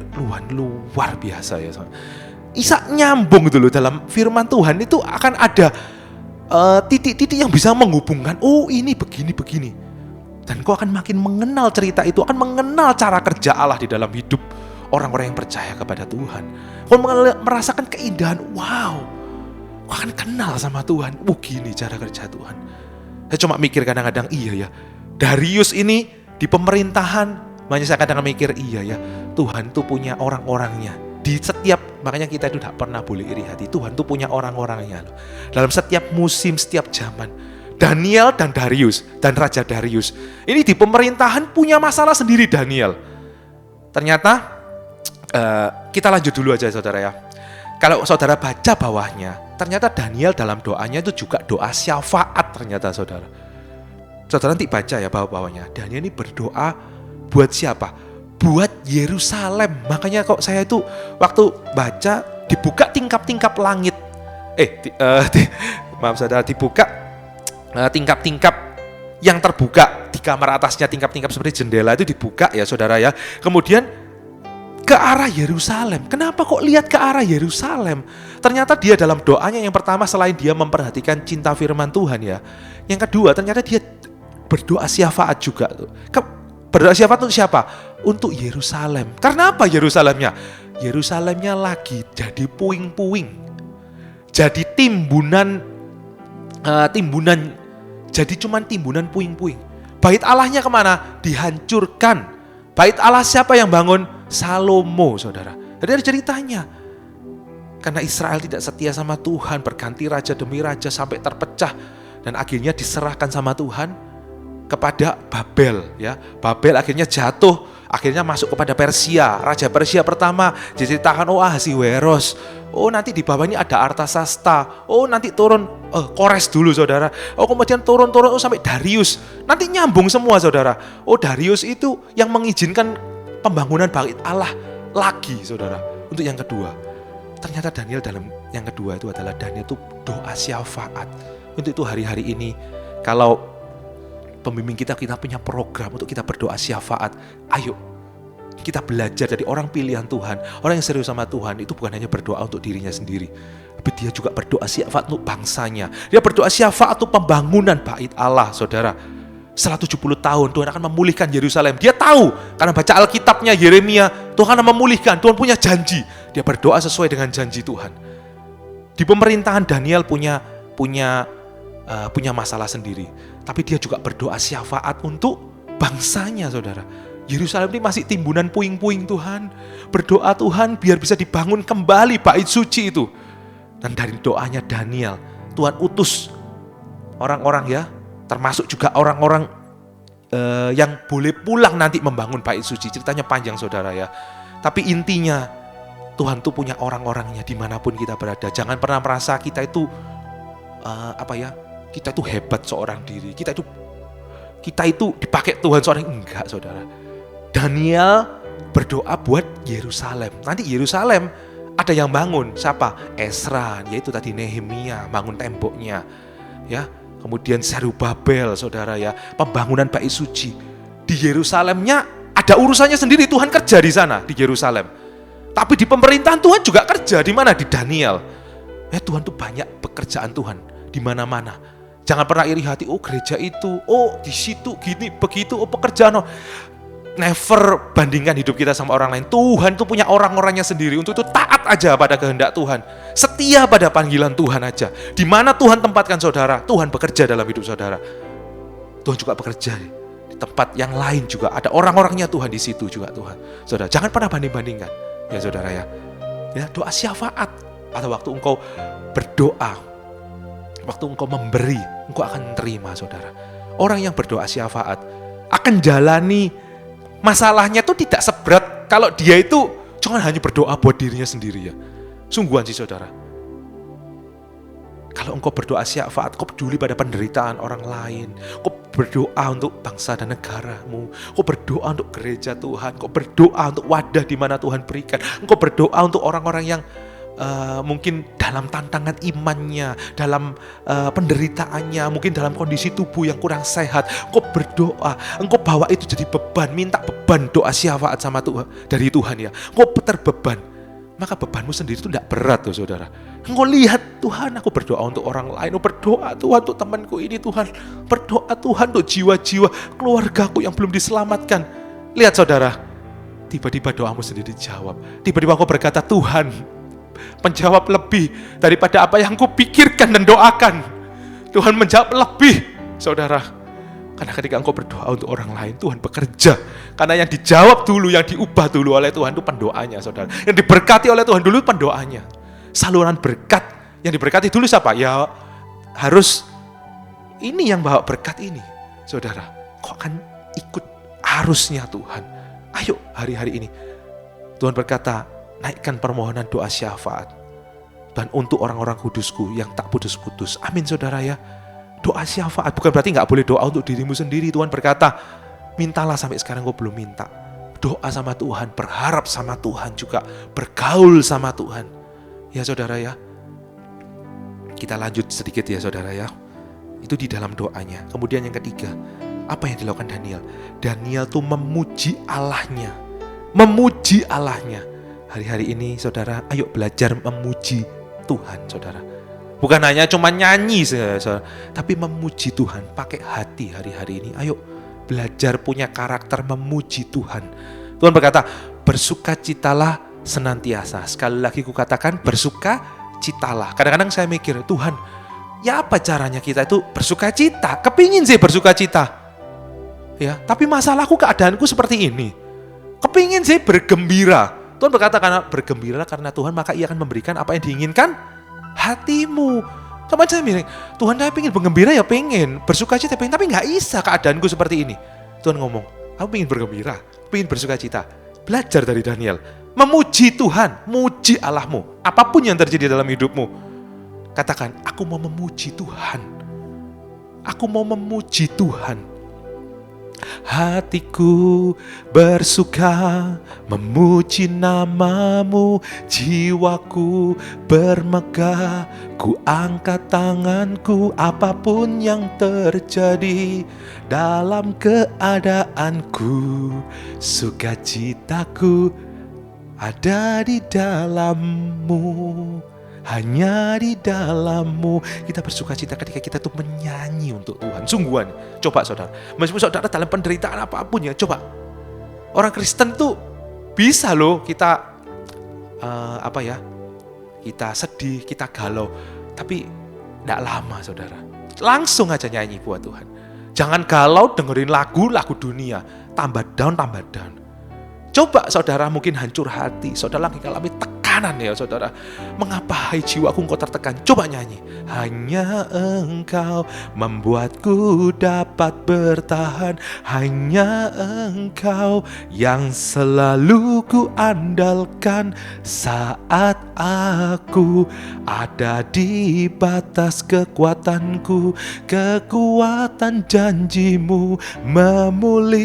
luar biasa ya. Isa nyambung gitu loh, dalam firman Tuhan itu akan ada titik-titik yang bisa menghubungkan. Ini begini. Dan kau akan makin mengenal cerita itu, akan mengenal cara kerja Allah di dalam hidup orang-orang yang percaya kepada Tuhan. Kau merasakan keindahan, wow. Kau akan kenal sama Tuhan. Gini cara kerja Tuhan. Saya cuma mikir kadang-kadang, iya ya. Darius ini di pemerintahan, makanya saya kadang mikir, iya ya. Tuhan tuh punya orang-orangnya. Di setiap, makanya kita itu tidak pernah boleh iri hati. Tuhan tuh punya orang-orangnya loh. Dalam setiap musim, setiap zaman. Daniel dan Darius, dan Raja Darius. Ini di pemerintahan punya masalah sendiri Daniel. Ternyata, kita lanjut dulu aja saudara ya. Kalau saudara baca bawahnya, ternyata Daniel dalam doanya itu juga doa syafaat ternyata saudara. Saudara nanti baca ya bawah-bawahnya. Daniel ini berdoa buat siapa? Buat Yerusalem. Makanya kok saya itu waktu baca dibuka tingkap-tingkap langit. Maaf saudara, dibuka tingkap-tingkap yang terbuka di kamar atasnya, tingkap-tingkap seperti jendela itu dibuka ya saudara ya. Kemudian ke arah Yerusalem. Kenapa kok lihat ke arah Yerusalem? Ternyata dia dalam doanya yang pertama selain dia memperhatikan cinta firman Tuhan ya. Yang kedua ternyata dia berdoa syafaat juga tuh. Berdoa syafaat untuk siapa? Untuk Yerusalem. Karena apa Yerusalemnya? Yerusalemnya lagi jadi puing-puing. Jadi timbunan, jadi cuman timbunan puing-puing. Bait Allahnya kemana? Dihancurkan. Bait Allah siapa yang bangun? Salomo saudara. Jadi ada ceritanya. Karena Israel tidak setia sama Tuhan, berganti raja demi raja sampai terpecah. Dan akhirnya diserahkan sama Tuhan kepada Babel ya. Babel akhirnya jatuh, akhirnya masuk kepada Persia. Raja Persia pertama diceritakan Ahasiweros. Nanti di bawah ini ada Artasasta. Nanti turun Kores dulu saudara. Kemudian turun sampai Darius. Nanti nyambung semua saudara. Darius itu yang mengizinkan pembangunan bait Allah lagi saudara. Untuk yang kedua, ternyata Daniel dalam yang kedua itu adalah Daniel itu doa syafaat. Untuk itu hari-hari ini kalau pembimbing kita punya program untuk kita berdoa syafaat. Ayo kita belajar dari orang pilihan Tuhan. Orang yang serius sama Tuhan itu bukan hanya berdoa untuk dirinya sendiri, tapi dia juga berdoa syafaat untuk bangsanya. Dia berdoa syafaat untuk pembangunan bait Allah saudara. Setelah 70 tahun Tuhan akan memulihkan Yerusalem. Dia tahu karena baca Alkitabnya Yeremia, Tuhan akan memulihkan. Tuhan punya janji. Dia berdoa sesuai dengan janji Tuhan. Di pemerintahan Daniel punya masalah sendiri, tapi dia juga berdoa syafaat untuk bangsanya saudara. Yerusalem ini masih timbunan puing-puing Tuhan. Berdoa Tuhan biar bisa dibangun kembali bait suci itu. Dan dari doanya Daniel, Tuhan utus orang-orang ya, termasuk juga orang-orang yang boleh pulang nanti membangun bait suci. Ceritanya panjang saudara ya. Tapi intinya Tuhan tuh punya orang-orangnya dimanapun kita berada. Jangan pernah merasa kita itu kita itu hebat seorang diri. Kita itu dipakai Tuhan seorang, enggak saudara. Daniel berdoa buat Yerusalem. Nanti Yerusalem ada yang bangun. Siapa? Esra, yaitu tadi Nehemia bangun temboknya. Ya. Kemudian Serubabel saudara ya, pembangunan bait suci. Di Yerusalemnya ada urusannya sendiri, Tuhan kerja di sana di Yerusalem. Tapi di pemerintahan Tuhan juga kerja di mana? Di Daniel. Tuhan tuh banyak pekerjaan Tuhan di mana-mana. Jangan pernah iri hati, gereja itu, di situ gini begitu, pekerjaan. Never bandingkan hidup kita sama orang lain. Tuhan tuh punya orang-orangnya sendiri. Untuk itu taat aja pada kehendak Tuhan. Setia pada panggilan Tuhan aja. Di mana Tuhan tempatkan saudara, Tuhan bekerja dalam hidup saudara. Tuhan juga bekerja di tempat yang lain juga ada orang-orangnya Tuhan di situ juga Tuhan. Saudara, jangan pernah banding-bandingkan. Ya saudara ya. Ya, doa syafaat atau waktu engkau berdoa, waktu engkau memberi, engkau akan terima saudara. Orang yang berdoa syafaat akan jalani masalahnya tuh tidak seberat kalau dia itu cuma hanya berdoa buat dirinya sendiri ya. Sungguhan sih saudara. Kalau engkau berdoa syafaat, kau peduli pada penderitaan orang lain, kau berdoa untuk bangsa dan negaramu, kau berdoa untuk gereja Tuhan, kau berdoa untuk wadah di mana Tuhan berikan, engkau berdoa untuk orang-orang yang mungkin dalam tantangan imannya, dalam penderitaannya, mungkin dalam kondisi tubuh yang kurang sehat, engkau berdoa, engkau bawa itu jadi beban, minta beban doa syafaat sama Tuhan, dari Tuhan ya, engkau terbeban, maka bebanmu sendiri itu tidak berat tuh saudara. Engkau lihat Tuhan, aku berdoa untuk orang lain, aku berdoa Tuhan untuk temanku ini Tuhan, berdoa Tuhan untuk jiwa-jiwa keluargaku yang belum diselamatkan. Lihat saudara, tiba-tiba doamu sendiri dijawab, tiba-tiba kau berkata Tuhan menjawab lebih daripada apa yang kupikirkan dan doakan. Tuhan menjawab lebih, saudara. Karena ketika engkau berdoa untuk orang lain, Tuhan bekerja. Karena yang dijawab dulu, yang diubah dulu oleh Tuhan itu pendoanya, saudara. Yang diberkati oleh Tuhan dulu pendoanya. Saluran berkat yang diberkati dulu siapa? Ya harus ini yang bawa berkat ini, saudara. Kau akan ikut arusnya Tuhan. Ayo hari-hari ini Tuhan berkata, naikkan permohonan doa syafaat dan untuk orang-orang kudusku yang tak putus-putus. Amin saudara ya. Doa syafaat bukan berarti gak boleh doa untuk dirimu sendiri. Tuhan berkata, mintalah, sampai sekarang kau belum minta. Doa sama Tuhan, berharap sama Tuhan juga, bergaul sama Tuhan. Ya saudara ya. Kita lanjut sedikit ya saudara ya. Itu di dalam doanya. Kemudian yang ketiga, apa yang dilakukan Daniel? Daniel tuh memuji Allahnya. Memuji Allahnya. Hari-hari ini saudara, ayo belajar memuji Tuhan saudara. Bukan hanya cuma nyanyi saudara, tapi memuji Tuhan pakai hati hari-hari ini. Ayo belajar punya karakter memuji Tuhan. Tuhan berkata, bersukacitalah senantiasa. Sekali lagi kukatakan, bersukacitalah. Kadang-kadang saya mikir, Tuhan, ya apa caranya kita itu bersukacita? Kepingin sih bersukacita. Ya, tapi masalahku, keadaanku seperti ini. Kepingin sih bergembira. Tuhan berkata, karena bergembira karena Tuhan, maka Ia akan memberikan apa yang diinginkan hatimu. Sama saya mikir, Tuhan, saya pengen bergembira ya pengen, bersukacita pengen, tapi gak bisa keadaanku seperti ini. Tuhan ngomong, aku pengen bergembira, pengen bersukacita. Belajar dari Daniel, memuji Tuhan, muji Allahmu. Apapun yang terjadi dalam hidupmu, katakan, aku mau memuji Tuhan. Aku mau memuji Tuhan. Hatiku bersuka memuji namamu, jiwaku bermegah, ku angkat tanganku apapun yang terjadi dalam keadaanku, sukacitaku ada di dalammu. Hanya di dalammu. Kita bersukacita ketika kita tuh menyanyi untuk Tuhan. Sungguhan. Coba saudara, meskipun saudara dalam penderitaan apapun ya, coba. Orang Kristen tuh bisa loh kita kita sedih, kita galau, tapi tidak lama saudara, langsung aja nyanyi buat Tuhan. Jangan galau dengerin lagu dunia, tambah down. Coba saudara mungkin hancur hati, saudara lagi alami tekanan ya saudara. Mengapa hai jiwaku engkau tertekan? Coba nyanyi. Hanya Engkau membuatku dapat bertahan. Hanya Engkau yang selalu ku andalkan saat aku ada di batas kekuatanku. Kekuatan janjimu memulihkan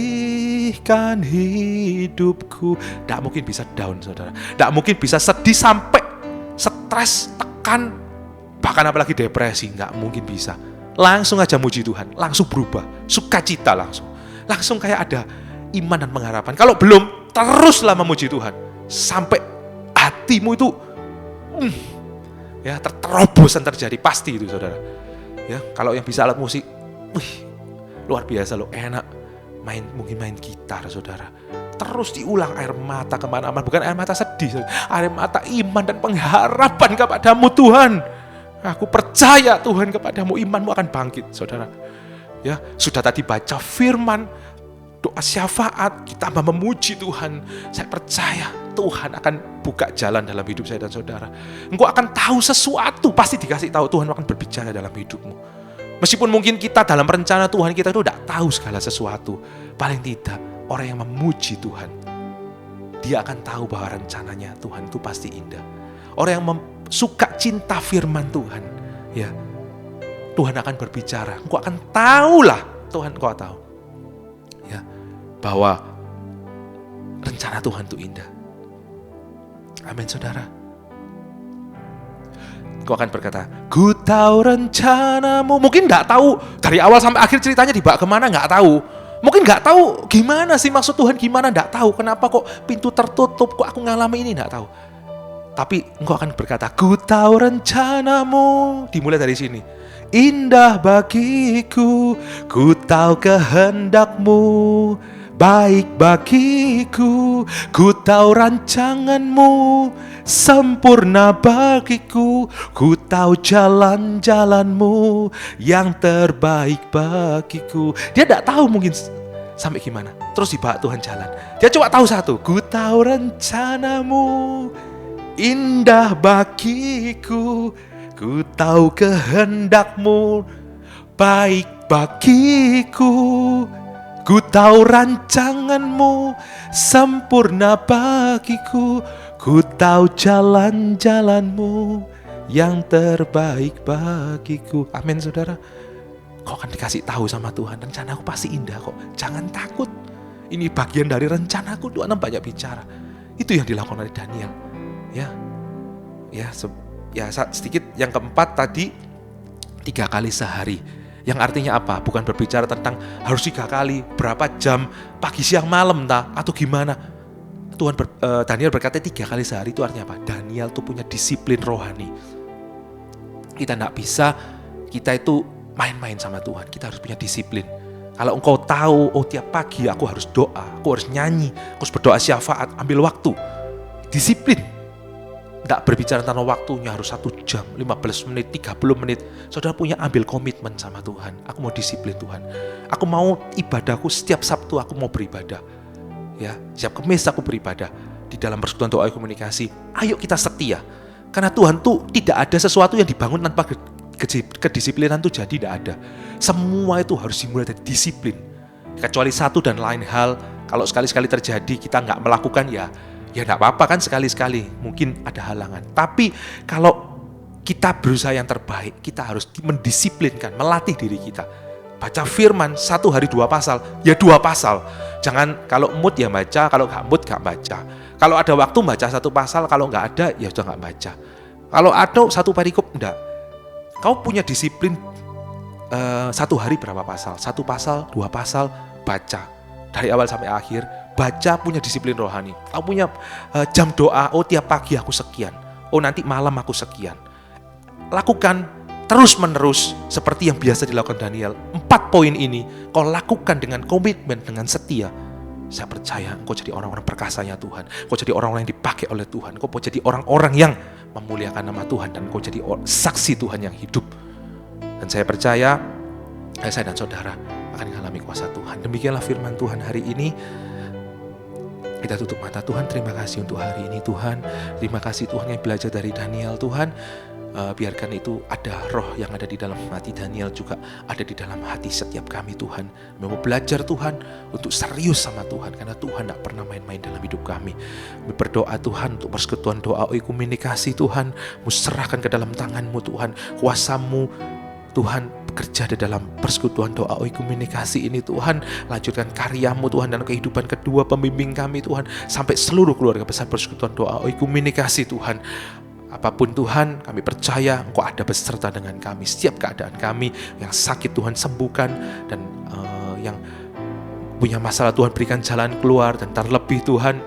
hidupku. Tidak mungkin bisa down saudara. Tidak mungkin bisa sedih sampai stres, tekan, bahkan apalagi depresi. Nggak mungkin bisa. Langsung aja muji Tuhan, langsung berubah, sukacita langsung kayak ada iman dan pengharapan. Kalau belum, teruslah memuji Tuhan sampai hatimu itu terobosan terjadi, pasti itu saudara. Ya, kalau yang bisa alat musik, luar biasa loh, enak. Mungkin main gitar saudara. Terus diulang, air mata kemana-mana. Bukan air mata sedih, air mata iman dan pengharapan kepadamu Tuhan. Aku percaya Tuhan kepadamu, imanmu akan bangkit saudara. Ya, sudah tadi baca firman, doa syafaat, kita tambah memuji Tuhan, saya percaya Tuhan akan buka jalan dalam hidup saya dan saudara. Engkau akan tahu sesuatu, pasti dikasih tahu, Tuhan akan berbicara dalam hidupmu. Meskipun mungkin kita dalam rencana Tuhan kita itu tidak tahu segala sesuatu, paling tidak orang yang memuji Tuhan, dia akan tahu bahwa rencananya Tuhan itu pasti indah. Orang yang suka cinta firman Tuhan, ya, Tuhan akan berbicara. Engkau akan tahulah, Tuhan engkau tahu, ya, bahwa rencana Tuhan itu indah. Amin, saudara. Engkau akan berkata, ku tahu rencanamu. Mungkin gak tahu dari awal sampai akhir ceritanya dibawa kemana, gak tahu. Mungkin gak tahu gimana sih maksud Tuhan, gimana, gak tahu. Kenapa kok pintu tertutup, kok aku ngalami ini, gak tahu. Tapi engkau akan berkata, ku tahu rencanamu. Dimulai dari sini. Indah bagiku, ku tahu kehendakmu, baik bagiku, ku tahu rancanganmu, sempurna bagiku, ku tahu jalan-jalanmu yang terbaik bagiku. Dia tidak tahu mungkin sampai gimana, terus dibawa Tuhan jalan. Dia cuma tahu satu, ku tahu rencanamu, indah bagiku, ku tahu kehendakmu, baik bagiku, ku tahu rancanganmu, sempurna bagiku, ku tahu jalan-jalanmu yang terbaik bagiku. Amin, saudara. Kau akan dikasih tahu sama Tuhan, rencanaku pasti indah kok. Jangan takut. Ini bagian dari rencanaku. Tuhan banyak bicara. Itu yang dilakukan oleh Daniel. Ya, sedikit. Yang keempat tadi 3 kali sehari. Yang artinya apa? Bukan berbicara tentang harus 3 kali, berapa jam, pagi, siang, malam, atau gimana. Daniel berkata 3 kali sehari, itu artinya apa? Daniel tuh punya disiplin rohani. Kita tidak bisa, kita itu main-main sama Tuhan. Kita harus punya disiplin. Kalau engkau tahu, tiap pagi aku harus doa, aku harus nyanyi, aku harus berdoa syafaat, ambil waktu. Disiplin. Tidak berbicara tentang waktunya harus 1 jam, 15 menit, 30 menit. Saudara punya ambil komitmen sama Tuhan. Aku mau disiplin Tuhan. Aku mau ibadahku setiap Sabtu aku mau beribadah. Ya, setiap Kamis aku beribadah di dalam persekutuan doa komunikasi. Ayo kita setia. Karena Tuhan tuh tidak ada sesuatu yang dibangun tanpa kedisiplinan tuh jadi tidak ada. Semua itu harus dimulai dari disiplin. Kecuali satu dan lain hal, kalau sekali-sekali terjadi kita nggak melakukan ya enggak apa-apa kan, sekali-sekali mungkin ada halangan. Tapi kalau kita berusaha yang terbaik, kita harus mendisiplinkan, melatih diri kita. Baca firman 1 hari 2 pasal, ya 2 pasal. Jangan kalau mood ya baca, kalau nggak mood nggak baca. Kalau ada waktu baca 1 pasal, kalau nggak ada ya sudah nggak baca. Kalau ada 1 perikop enggak. Kau punya disiplin 1 hari berapa pasal? 1 pasal, 2 pasal, baca. Dari awal sampai akhir, baca, punya disiplin rohani. Aku punya jam doa, tiap pagi aku sekian. Nanti malam aku sekian. Lakukan terus-menerus seperti yang biasa dilakukan Daniel. 4 poin ini kau lakukan dengan komitmen, dengan setia. Saya percaya engkau jadi orang-orang perkasanya Tuhan. Kau jadi orang-orang yang dipakai oleh Tuhan. Kau jadi orang-orang yang memuliakan nama Tuhan. Dan kau jadi saksi Tuhan yang hidup. Dan saya percaya saya dan saudara akan mengalami kuasa Tuhan. Demikianlah firman Tuhan hari ini. Kita tutup mata. Tuhan, terima kasih untuk hari ini Tuhan. Terima kasih Tuhan yang belajar dari Daniel Tuhan. Biarkan itu ada roh yang ada di dalam hati Daniel juga ada di dalam hati setiap kami Tuhan. Mau belajar Tuhan untuk serius sama Tuhan, karena Tuhan tidak pernah main-main dalam hidup kami. Berdoa Tuhan untuk persekutuan doa komunikasi Tuhan. Mu serahkan ke dalam tangan-Mu Tuhan. Kuasa-Mu Tuhan bekerja di dalam persekutuan doa komunikasi ini Tuhan. Lanjutkan karya-Mu Tuhan dan kehidupan kedua pembimbing kami Tuhan. Sampai seluruh keluarga besar persekutuan doa komunikasi Tuhan. Apapun Tuhan, kami percaya Engkau ada beserta dengan kami. Setiap keadaan kami, yang sakit Tuhan sembuhkan. Dan yang punya masalah Tuhan berikan jalan keluar. Dan terlebih Tuhan,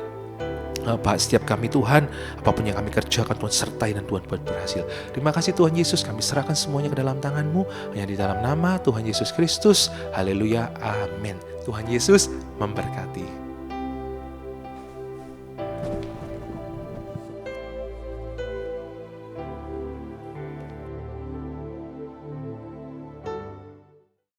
setiap kami Tuhan, apapun yang kami kerjakan Tuhan sertai dan Tuhan buat berhasil. Terima kasih Tuhan Yesus, kami serahkan semuanya ke dalam tangan-Mu. Hanya di dalam nama Tuhan Yesus Kristus. Haleluya, amin. Tuhan Yesus memberkati.